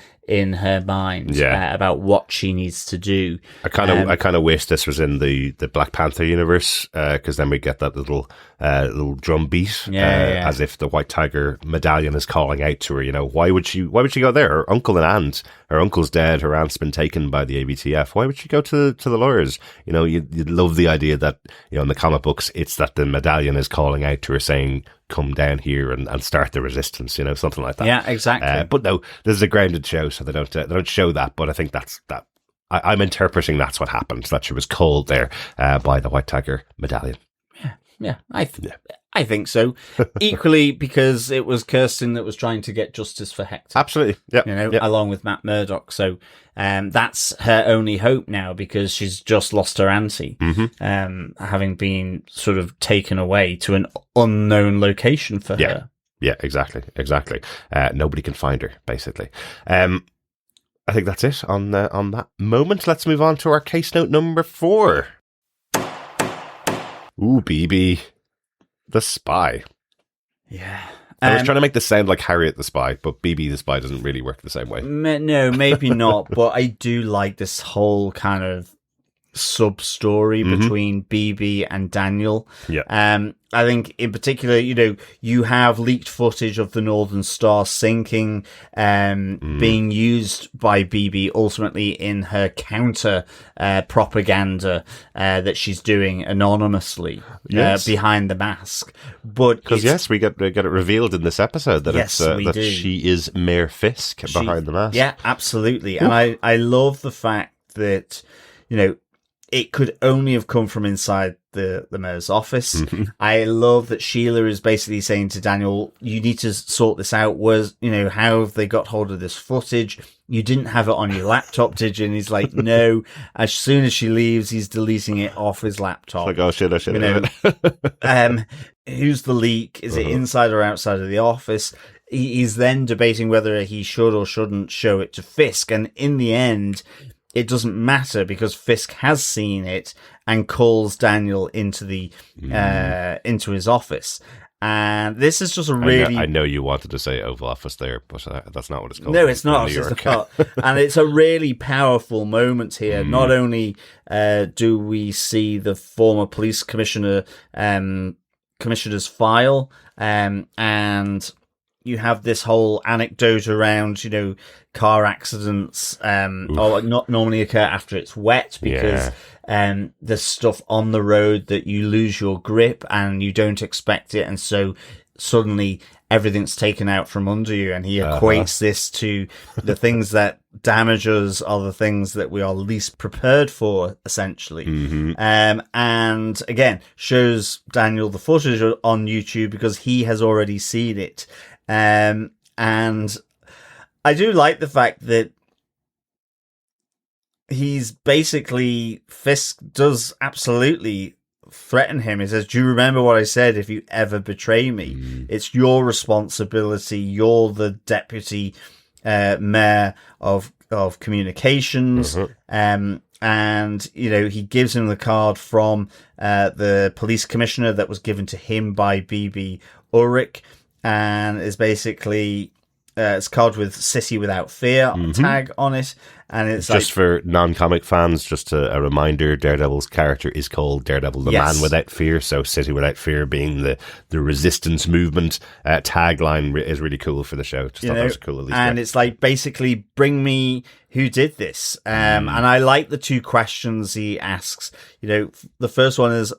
her mind about what she needs to do. I kind of wish this was in the Black Panther universe, because then we get that little little drum beat, as if the White Tiger medallion is calling out to her. Why would she go there? Her uncle and aunt, her uncle's dead, her aunt's been taken by the ABTF. Why would she go to the lawyers? You'd love the idea that, in the comic books, it's that the medallion is calling out to her saying, come down here and start the resistance, something like that. Yeah, exactly. But no, this is a grounded show, so they don't show that, but I think that's that. I'm interpreting that's what happened, that she was called there by the White Tiger medallion. Yeah, I think so. Equally, because it was Kirsten that was trying to get justice for Hector. Absolutely, yeah. Along with Matt Murdock. So that's her only hope now, because she's just lost her auntie, having been sort of taken away to an unknown location for her. Yeah, exactly. Nobody can find her, basically. I think that's it on that moment. Let's move on to our case note number 4. Ooh, BB, the spy. Yeah. I was trying to make this sound like Harriet the spy, but BB the spy doesn't really work the same way. No, maybe not. But I do like this whole kind of sub-story between BB and Daniel. Yeah. I think in particular, you have leaked footage of the Northern Star sinking, being used by BB ultimately in her counter propaganda that she's doing anonymously behind the mask. But because we get it revealed in this episode that that she is Mayor Fisk behind the mask. Yeah, absolutely. Ooh. And I love the fact that it could only have come from inside the mayor's office. I love that Sheila is basically saying to Daniel, you need to sort this out. How have they got hold of this footage? You didn't have it on your laptop, did you? And he's like, no. As soon as she leaves, he's deleting it off his laptop. It's like, oh shit, I should have who's the leak? Is it inside or outside of the office? He's then debating whether he should or shouldn't show it to Fisk. And in the end, it doesn't matter, because Fisk has seen it and calls Daniel into into his office. And this is just a really... I know you wanted to say Oval Office there, but that's not what it's called. No, it's not. It's not. And it's a really powerful moment here. Not only do we see the former police commissioner's file, and you have this whole anecdote around, car accidents, or not normally occur after it's wet, because there's stuff on the road that you lose your grip and you don't expect it. And so suddenly everything's taken out from under you. And he equates this to the things that damage us are the things that we are least prepared for, essentially. And again, shows Daniel the footage on YouTube because he has already seen it. And I do like the fact that he's basically, Fisk does absolutely threaten him. He says, do you remember what I said? If you ever betray me, it's your responsibility. You're the deputy mayor of communications. And, he gives him the card from the police commissioner that was given to him by BB Ulrich, and is basically... it's called with City Without Fear tag on it. And it's just for non-comic fans, just a reminder, Daredevil's character is called Daredevil, the Man Without Fear. So City Without Fear being the resistance movement tagline is really cool for the show. Just thought that was a cool Easter egg. And it's like, basically, bring me who did this. And I like the two questions he asks. The first one is,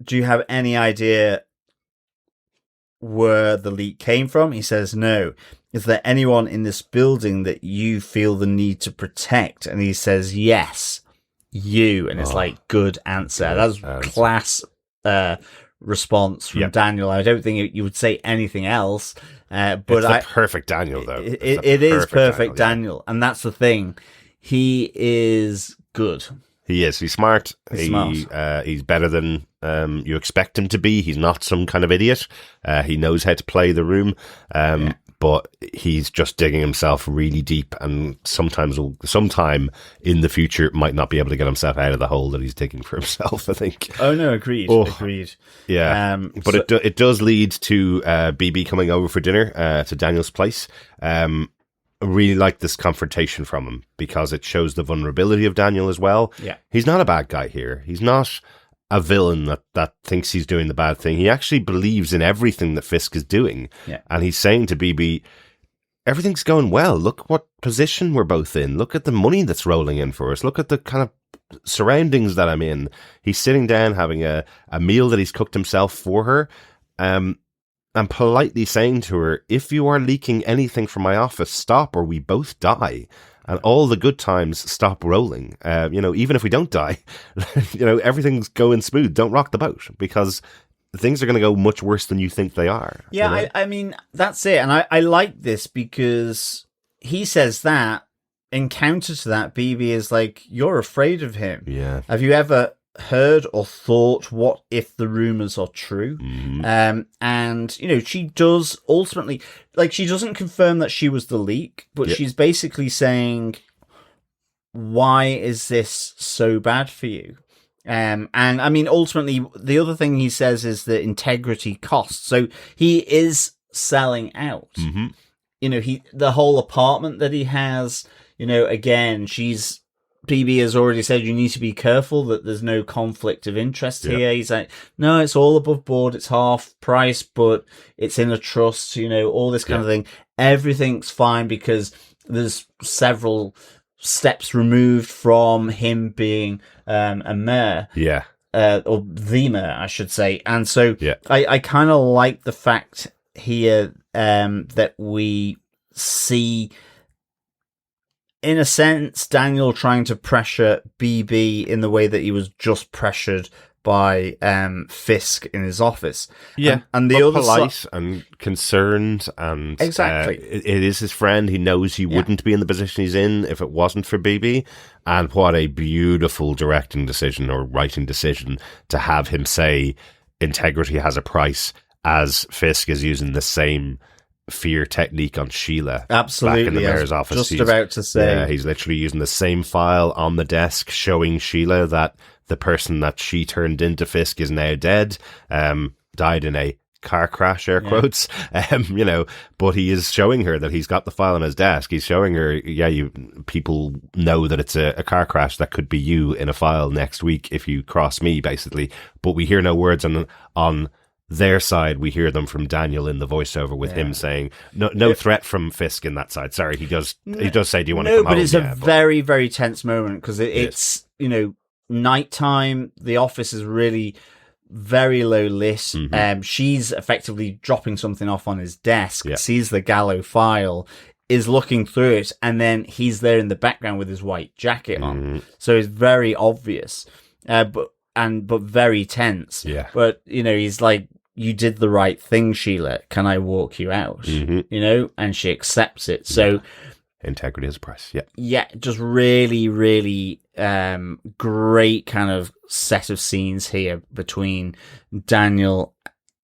do you have any idea where the leak came from? He says no. Is there anyone in this building that you feel the need to protect? And he says yes, you. And it's like, good answer. That's class response from Daniel. I don't think you would say anything else. But it's perfect Daniel, though. It is perfect Daniel. And that's the thing. He is good. He is. He's smart. He's better than you expect him to be. He's not some kind of idiot. He knows how to play the room. But he's just digging himself really deep, and sometime in the future might not be able to get himself out of the hole that he's digging for himself, I think. Oh, no, agreed. Agreed. Yeah. But it does lead to BB coming over for dinner to Daniel's place. I really like this confrontation from him because it shows the vulnerability of Daniel as well. Yeah. He's not a bad guy here. He's not a villain that thinks he's doing the bad thing. He actually believes in everything that Fisk is doing. Yeah. And he's saying to BB, everything's going well. Look what position we're both in. Look at the money that's rolling in for us. Look at the kind of surroundings that I'm in. He's sitting down having a meal that he's cooked himself for her. And politely saying to her, if you are leaking anything from my office, stop or we both die. And all the good times stop rolling. Even if we don't die, everything's going smooth. Don't rock the boat, because things are going to go much worse than you think they are. Yeah, I mean, that's it. And I like this because he says that, in counter to that, BB is like, you're afraid of him. Yeah. Have you ever heard or thought, what if the rumors are true? And she does ultimately, like, she doesn't confirm that she was the leak, but she's basically saying, why is this so bad for you? And I mean, ultimately, the other thing he says is that integrity costs. So he is selling out. The whole apartment that he has, again, BB has already said you need to be careful that there's no conflict of interest here. He's like, no, it's all above board. It's half price, but it's in a trust, all this kind of thing. Everything's fine because there's several steps removed from him being a mayor. Yeah. Or the mayor, I should say. And so I kind of like the fact here that we see, in a sense, Daniel trying to pressure BB in the way that he was just pressured by Fisk in his office. Yeah, and the other polite and concerned, and exactly, it is his friend. He knows he wouldn't be in the position he's in if it wasn't for BB. And what a beautiful directing decision or writing decision to have him say integrity has a price, as Fisk is using the same fear technique on Sheila. Absolutely. Back in the mayor's office. Just about to say. Yeah, he's literally using the same file on the desk, showing Sheila that the person that she turned into Fisk is now dead, died in a car crash, air quotes, but he is showing her that he's got the file on his desk. He's showing her, people know that it's a car crash that could be you in a file next week if you cross me, basically. But we hear no words on their side. We hear them from Daniel in the voiceover with him saying no threat from Fisk in that side. Sorry, he does say, do you want to come home? But it's a very, very tense moment because it's nighttime. The office is really very low lit. She's effectively dropping something off on his desk, sees the Gallo file, is looking through it, and then he's there in the background with his white jacket on. So it's very obvious, but very tense. Yeah. But he's like, you did the right thing, Sheila. Can I walk you out? And she accepts it. So integrity is a price. Yeah. Yeah. Just really, really great kind of set of scenes here between Daniel,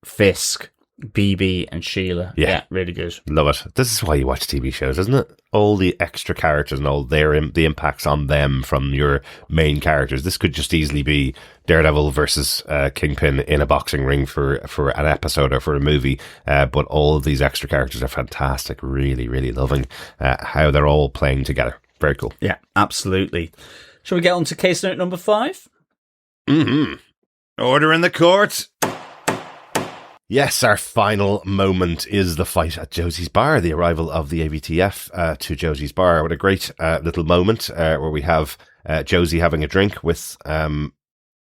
Fisk, BB and Sheila. Yeah, really good. Love it. This is why you watch TV shows, isn't it? All the extra characters and all the impacts on them from your main characters. This could just easily be Daredevil versus Kingpin in a boxing ring for an episode or for a movie. But all of these extra characters are fantastic. Really, really loving how they're all playing together. Very cool. Yeah, absolutely. Shall we get on to case note number 5? Order in the court. Yes, our final moment is the fight at Josie's bar, the arrival of the AVTF to Josie's bar. What a great little moment where we have Josie having a drink with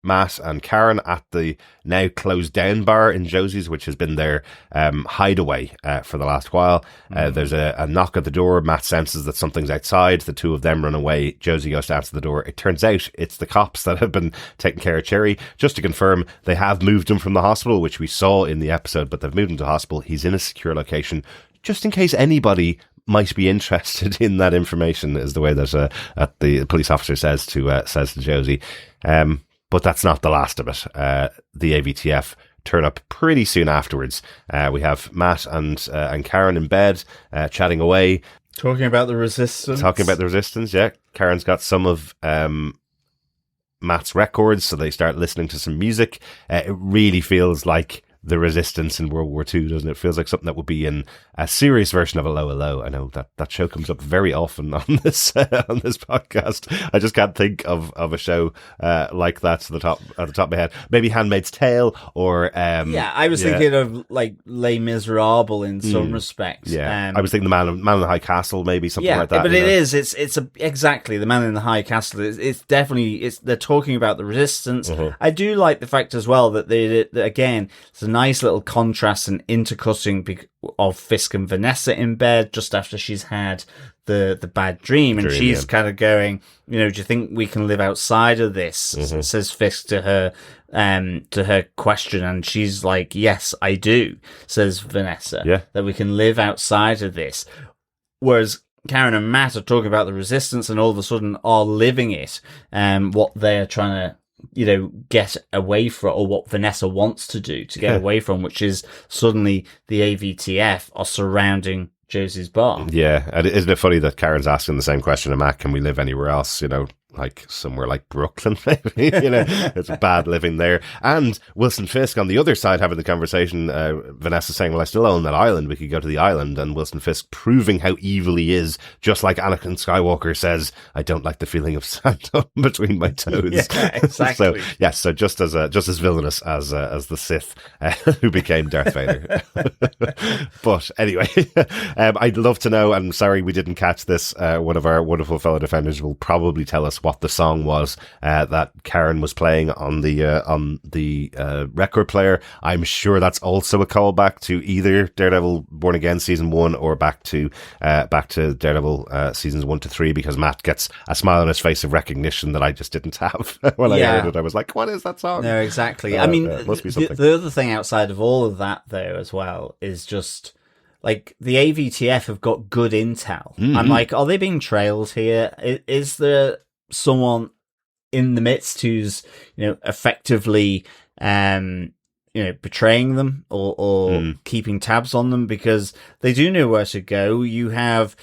Matt and Karen at the now closed down bar in Josie's, which has been their hideaway for the last while. There's a knock at the door. Matt senses that something's outside. The two of them run away. Josie goes to answer the door. It turns out it's the cops that have been taking care of Cherry. Just to confirm, they have moved him from the hospital, which we saw in the episode, but they've moved him to hospital. He's in a secure location, just in case anybody might be interested in that information, is the way that the police officer says to Josie. But that's not the last of it. The AVTF turn up pretty soon afterwards. We have Matt and Karen in bed, chatting away. Talking about the resistance. Yeah. Karen's got some of Matt's records, so they start listening to some music. It really feels like the resistance in World War II, doesn't it? It feels like something that would be in a serious version of Hello, Hello. I know that show comes up very often on this podcast. I just can't think of a show like that at the top of my head. Maybe Handmaid's Tale or I was thinking of like Les Miserables in some respects. Yeah, I was thinking the Man in the High Castle, maybe something like that. But it's exactly the Man in the High Castle. It's definitely they're talking about the resistance. I do like the fact as well that again, it's a nice little contrast and intercutting of Fisk and Vanessa in bed just after she's had the bad dream, and she's kind of going, do you think we can live outside of this? Says Fisk to her question, and she's like, yes, I do, says Vanessa, that we can live outside of this. Whereas Karen and Matt are talking about the resistance and all of a sudden are living it, what they're trying to get away from, or what Vanessa wants to do to get away from, which is suddenly the AVTF are surrounding Josie's bar. Yeah, and isn't it funny that Karen's asking the same question to Matt, can we live anywhere else, like somewhere like Brooklyn, maybe, it's bad living there. And Wilson Fisk on the other side having the conversation, Vanessa saying, well, I still own that island, we could go to the island, and Wilson Fisk proving how evil he is, just like Anakin Skywalker says, I don't like the feeling of sand between my toes. Yeah, exactly. So just as villainous as the Sith who became Darth Vader. But anyway, I'd love to know, and sorry we didn't catch this, one of our wonderful fellow defenders will probably tell us what the song was that Karen was playing on the record player. I'm sure that's also a callback to either Daredevil Born Again season 1 or back to Daredevil seasons 1 to 3, because Matt gets a smile on his face of recognition that I just didn't have when I heard it. I was like, what is that song? No, exactly. I mean, must be something. The other thing outside of all of that, though, as well, is just like the AVTF have got good intel. I'm like, are they being trailed here? Is there someone in the midst who's effectively betraying them or keeping tabs on them, because they do know where to go. You have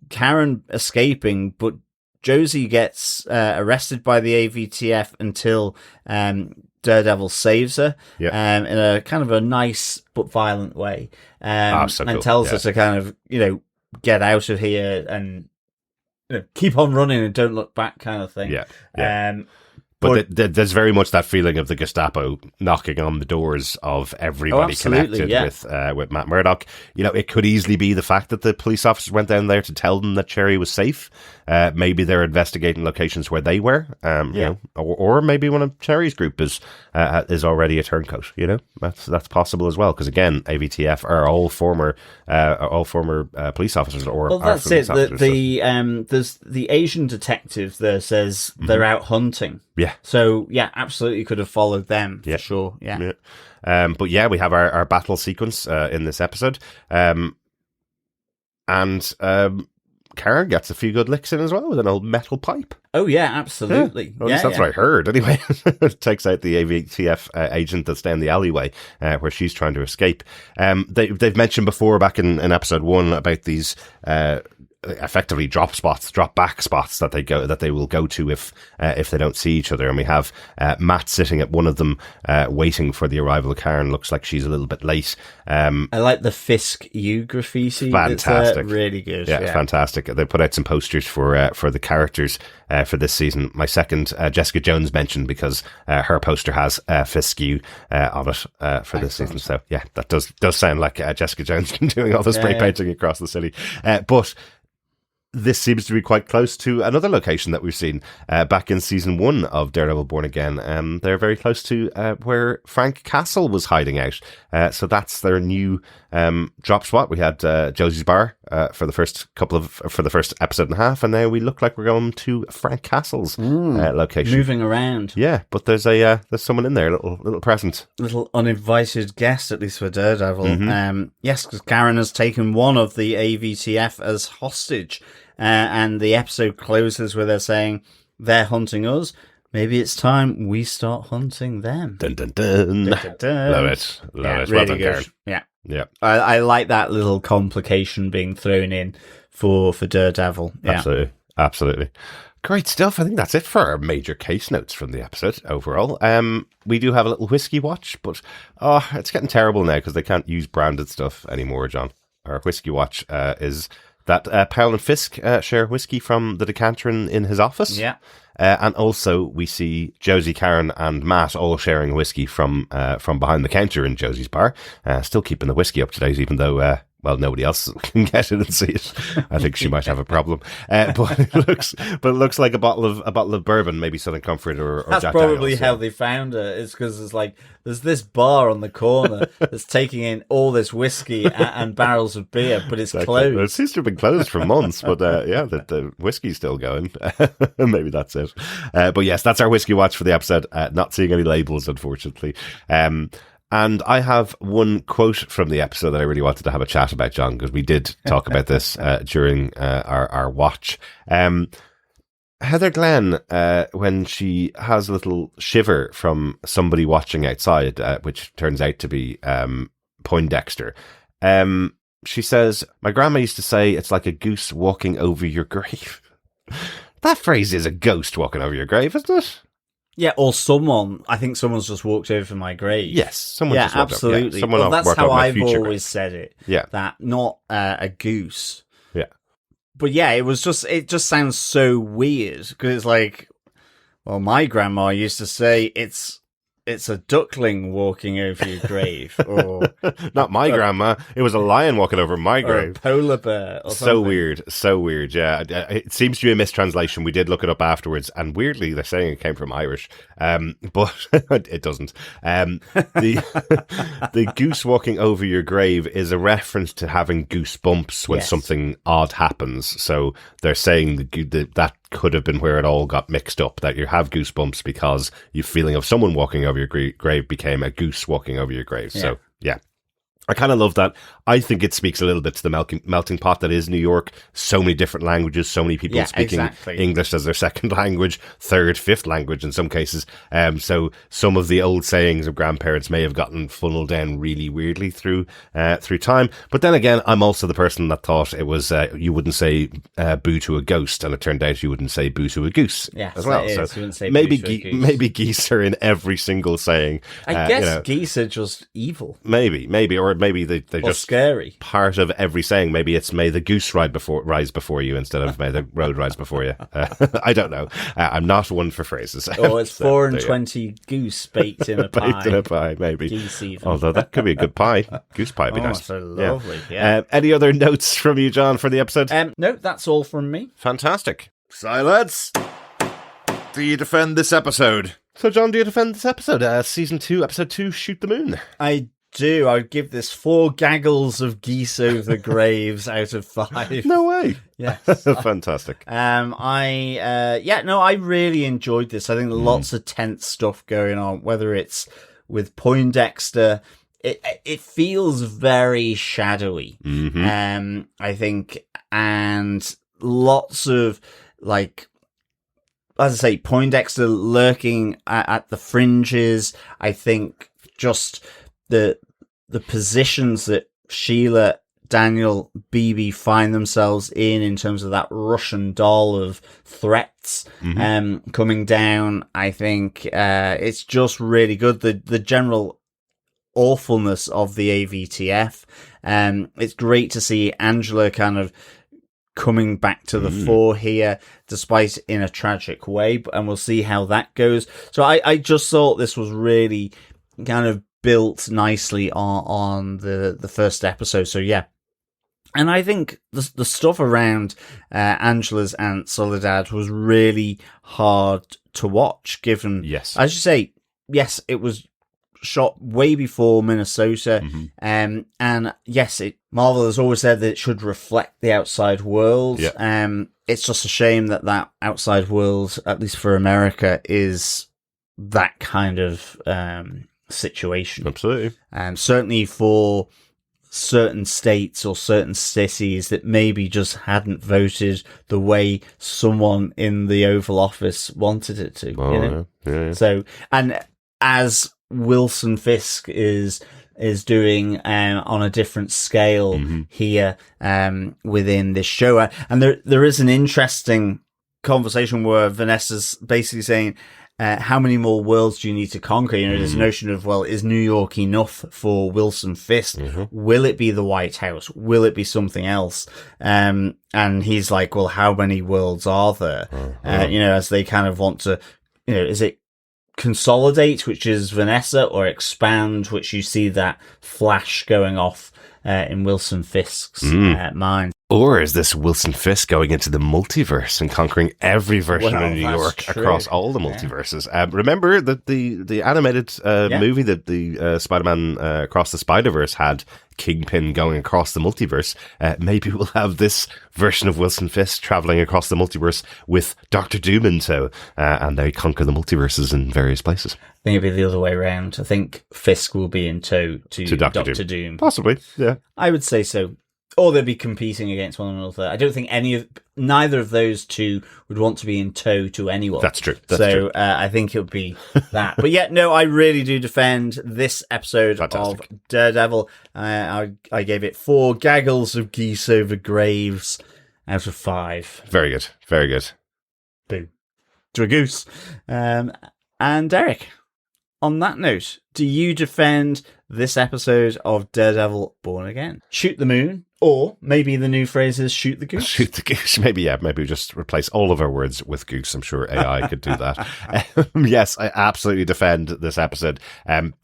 Karen escaping, but Josie gets arrested by the AVTF until Daredevil saves her in a kind of a nice but violent way, and tells her to kind of get out of here and keep on running and don't look back, kind of thing. But there's very much that feeling of the Gestapo knocking on the doors of everybody connected with Matt Murdock. It could easily be the fact that the police officers went down there to tell them that Cherry was safe. Maybe they're investigating locations where they were. Or maybe one of Cherry's group is already a turncoat. That's possible as well. Because again, AVTF are all former police officers. Well, that's it. There's the Asian detective there says they're out hunting. Yeah. So absolutely could have followed them for sure. Yeah. But we have our battle sequence in this episode, and Karen gets a few good licks in as well with an old metal pipe. Oh yeah, absolutely. At least that's what I heard. Anyway, takes out the AVTF agent that's down the alleyway where she's trying to escape. They've mentioned before back in episode 1 about these effectively drop back spots that they will go to if they don't see each other. And we have Matt sitting at one of them waiting for the arrival of Karen. Looks like she's a little bit late. I like the Fisk U graffiti. Fantastic. Really good. Yeah, fantastic. They put out some posters for the characters for this season. My second Jessica Jones mention, because her poster has Fisk U on it for this season. So yeah, that does sound like Jessica Jones doing all the spray painting across the city. But this seems to be quite close to another location that we've seen back in season 1 of Daredevil Born Again. They're very close to where Frank Castle was hiding out. So that's their new drop spot. We had Josie's Bar for the first episode and a half, and now we look like we're going to Frank Castle's location. Moving around. Yeah, but there's someone in there, a little present. Little uninvited guest, at least for Daredevil. Yes, because Karen has taken one of the AVTF as hostage. And the episode closes with her saying, they're hunting us. Maybe it's time we start hunting them. Dun, dun, dun. Dun, dun, dun. Love it. Really well done, good. Karen. Yeah. I like that little complication being thrown in for Daredevil. Yeah. Absolutely. Great stuff. I think that's it for our major case notes from the episode overall. We do have a little whiskey watch, but it's getting terrible now because they can't use branded stuff anymore, John. Our whiskey watch is that Powell and Fisk share whiskey from the decanter in his office. Yeah. And also we see Josie, Karen and Matt all sharing whiskey from behind the counter in Josie's bar. Still keeping the whiskey up to date, even though... nobody else can get it and see it. I think she might have a problem. But it looks like a bottle of bourbon, maybe Southern Comfort or That's Jack probably Daniels, how they found her. It's because it's like there's this bar on the corner that's taking in all this whiskey and barrels of beer, but it's closed. Well, it seems to have been closed for months, but the whiskey's still going. Maybe that's it. But yes, that's our whiskey watch for the episode. Not seeing any labels, unfortunately. And I have one quote from the episode that I really wanted to have a chat about, John, because we did talk about this during our watch. Heather Glenn, when she has a little shiver from somebody watching outside, which turns out to be Poindexter, she says, "My grandma used to say it's like a goose walking over your grave." That phrase is a ghost walking over your grave, isn't it? Yeah, or someone. I think someone's just walked over my grave. Yes, someone just walked absolutely. Over. Yeah, someone well, that's walked how over my I've future always grave. said it. Yeah. That, not a goose. Yeah. But yeah, it just sounds so weird because it's like, well, my grandma used to say it's a duckling walking over your grave, or not my grandma. It was a lion walking over my or a grave. polar bear. Or So something. so weird. Yeah, it seems to be a mistranslation. We did look it up afterwards, and weirdly, they're saying it came from Irish, but it doesn't. The goose walking over your grave is a reference to having goosebumps when Yes. something odd happens. So they're saying that could have been where it all got mixed up, that you have goosebumps because your feeling of someone walking over your grave became a goose walking over your grave. Yeah. So, yeah. I kind of love that. I think it speaks a little bit to the melting pot that is New York. So many different languages, so many people speaking exactly. English as their second language, third, fifth language in some cases. So some of the old sayings of grandparents may have gotten funneled down really weirdly through time. But then again, I'm also the person that thought it was you wouldn't say boo to a ghost, and it turned out you wouldn't say boo to a goose as well. It is. So You wouldn't say maybe boo to a goose. maybe geese are in every single saying. I guess geese are just evil Maybe, or maybe they're or just scary. part of every saying. Maybe it's "May the goose rise before you" instead of "May the road rise before you." I don't know. I'm not one for phrases. Or it's So, 4 and there you 20 goose baked in a go. pie. Baked in a pie, maybe. Geese even. Although that could be a good pie. Goose pie would be Oh, nice. so lovely. Yeah. Any other notes from you, John, for the episode? No, that's all from me. Fantastic. Silence. Do you defend this episode? So, John, do you defend this episode? Season 2, episode 2, Shoot the Moon. I do. I would give this 4 gaggles of geese over graves out of 5. No way. Yes. Fantastic. I really enjoyed this. I think lots of tense stuff going on, whether it's with Poindexter. It feels very shadowy. I think, and lots of, like, as I say, Poindexter lurking at the fringes. I think just the positions that Sheila, Daniel, BB find themselves in terms of that Russian doll of threats coming down. I think it's just really good. The general awfulness of the AVTF. It's great to see Angela kind of coming back to the fore here, despite in a tragic way, and we'll see how that goes. So I just thought this was really kind of built nicely on the first episode. So yeah. And I think the stuff around Angela's Aunt Soledad was really hard to watch, given, Yes. as you say, yes, it was shot way before Minnesota. And yes, Marvel has always said that it should reflect the outside world. Yeah. It's just a shame that outside world, at least for America, is that kind of situation. Absolutely. Certainly for certain states or certain cities that maybe just hadn't voted the way someone in the Oval Office wanted it to. Oh, you know? yeah. So, and as Wilson Fisk is doing on a different scale here within this show, and there is an interesting conversation where Vanessa's basically saying, how many more worlds do you need to conquer? You know, this notion of, well, is New York enough for Wilson Fisk? Will it be the White House? Will it be something else? And he's like, well, how many worlds are there? You know, as they kind of want to, you know, is it consolidate, which is Vanessa, or expand, which you see that flash going off in Wilson Fisk's mind? Or is this Wilson Fisk going into the multiverse and conquering every version of New York across all the multiverses? Remember that the animated movie that the Spider-Man Across the Spider-Verse had Kingpin going across the multiverse. Maybe we'll have this version of Wilson Fisk traveling across the multiverse with Dr. Doom in tow, and they conquer the multiverses in various places. I think it'll be the other way around. I think Fisk will be in tow to Dr. Doom. Possibly, yeah. I would say so. Or they'll be competing against one another. I don't think neither of those two would want to be in tow to anyone. That's true. I think it would be that. But yeah, no, I really do defend this episode of Daredevil. I gave it 4 gaggles of geese over graves out of 5. Very good. Very good. Boo. Dragoose. And Derek, on that note, do you defend this episode of Daredevil Born Again? Shoot the moon? Or maybe the new phrase is shoot the goose. Shoot the goose. Maybe we just replace all of our words with goose. I'm sure AI could do that. Yes, I absolutely defend this episode.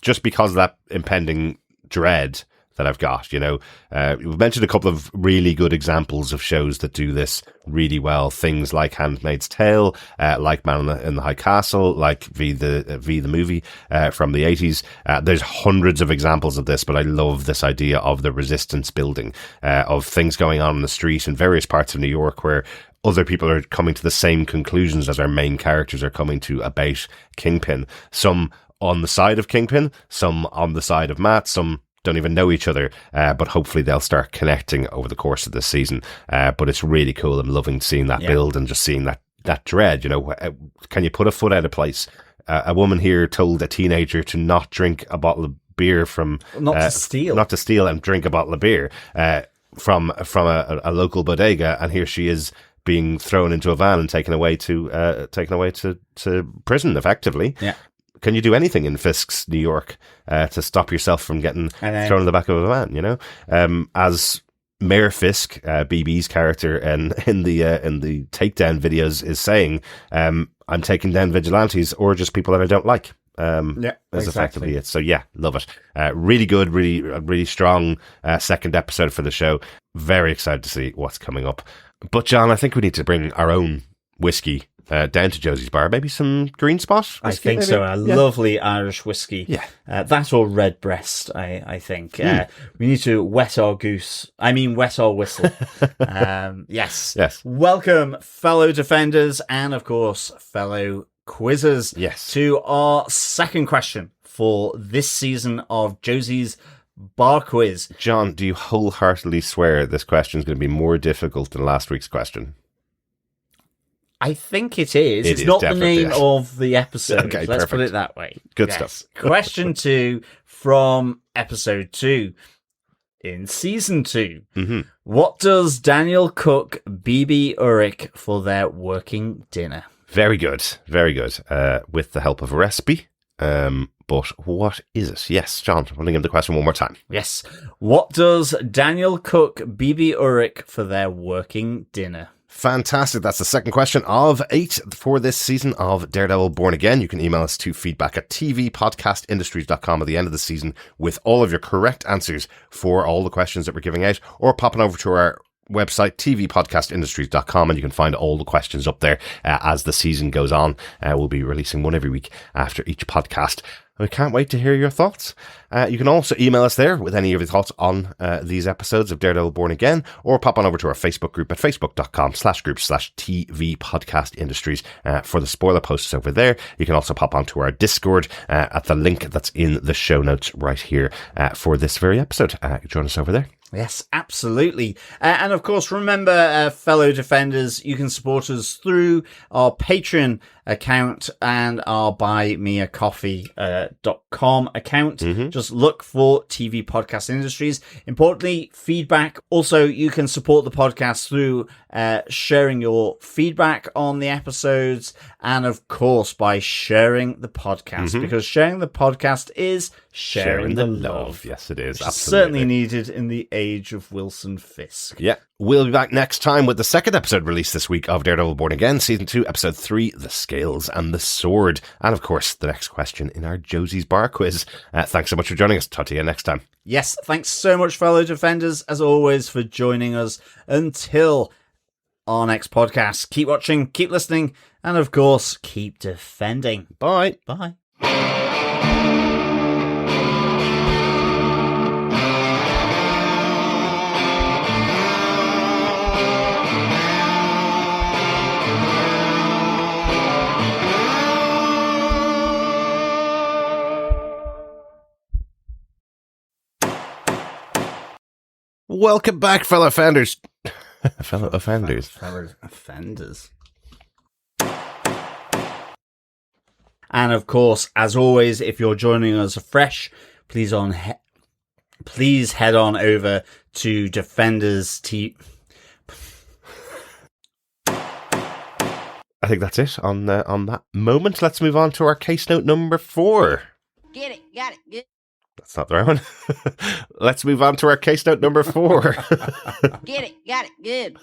Just because of that impending dread that I've got, you know. We've mentioned a couple of really good examples of shows that do this really well. Things like Handmaid's Tale, like Man in the High Castle, like V the movie from the 80s. There's hundreds of examples of this, but I love this idea of the resistance building, of things going on in the street in various parts of New York where other people are coming to the same conclusions as our main characters are coming to about Kingpin. Some on the side of Kingpin, some on the side of Matt, some don't even know each other, but hopefully they'll start connecting over the course of this season. But it's really cool. I'm loving seeing that build and just seeing that dread. You know, can you put a foot out of place? A woman here told a teenager to not drink a bottle of beer from not to steal and drink a bottle of beer from a local bodega, and here she is being thrown into a van and taken away to prison effectively. Yeah. Can you do anything in Fisk's New York to stop yourself from getting thrown in the back of a van? You know, as Mayor Fisk, BB's character, in the takedown videos is saying, "I'm taking down vigilantes or just people that I don't like." Is effectively it. So yeah, love it. Really good, really strong second episode for the show. Very excited to see what's coming up. But John, I think we need to bring our own whiskey down to Josie's Bar. Maybe some Green Spot whiskey, I think maybe? So. Lovely Irish whiskey. Yeah. That or Redbreast, I think. We need to wet our whistle. Yes. Welcome, fellow defenders and, of course, fellow quizzers. Yes. To our second question for this season of Josie's Bar Quiz. John, do you wholeheartedly swear this question is going to be more difficult than last week's question? I think it is. It's not the name of the episode. Okay, let's put it that way. Good stuff. Question 2 from episode 2 in season 2. Mm-hmm. What does Daniel cook BB Urich for their working dinner? Very good. Very good. With the help of a recipe. But what is it? Yes, John, I'm going to give the question one more time. Yes. What does Daniel cook BB Urich for their working dinner? Fantastic. That's the second question of 8 for this season of Daredevil Born Again. You can email us to feedback@tvpodcastindustries.com at the end of the season with all of your correct answers for all the questions that we're giving out, or popping over to our website, tvpodcastindustries.com, and you can find all the questions up there as the season goes on. We'll be releasing one every week after each podcast. We can't wait to hear your thoughts. You can also email us there with any of your thoughts on these episodes of Daredevil Born Again, or pop on over to our Facebook group at facebook.com/group/TV Podcast Industries for the spoiler posts over there. You can also pop onto our Discord at the link that's in the show notes right here for this very episode. Join us over there. Yes, absolutely. And of course, remember, fellow defenders, you can support us through our Patreon account and our buymeacoffee.com account. Just look for TV Podcast Industries. Importantly, feedback. Also, you can support the podcast through sharing your feedback on the episodes, and of course by sharing the podcast, because sharing the podcast is sharing the love. Yes, it is. Absolutely. Certainly needed in the age of Wilson Fisk. Yeah. We'll be back next time with the second episode released this week of Daredevil Born Again, Season 2, Episode 3, The Scales and the Sword. And of course, the next question in our Josie's Bar Quiz. Thanks so much for joining us. Talk to you next time. Yes, thanks so much, fellow defenders, as always, for joining us. Until our next podcast, keep watching, keep listening, and of course, keep defending. Bye. Bye. Welcome back, fellow offenders. Fellow offenders. Fellow offenders. And of course, as always, if you're joining us afresh, please head on over to Defenders I think that's it on that moment. Let's move on to our case note number 4. Get it, got it, good. That's not the right one. Let's move on to our case note number 4. Get it, got it, good.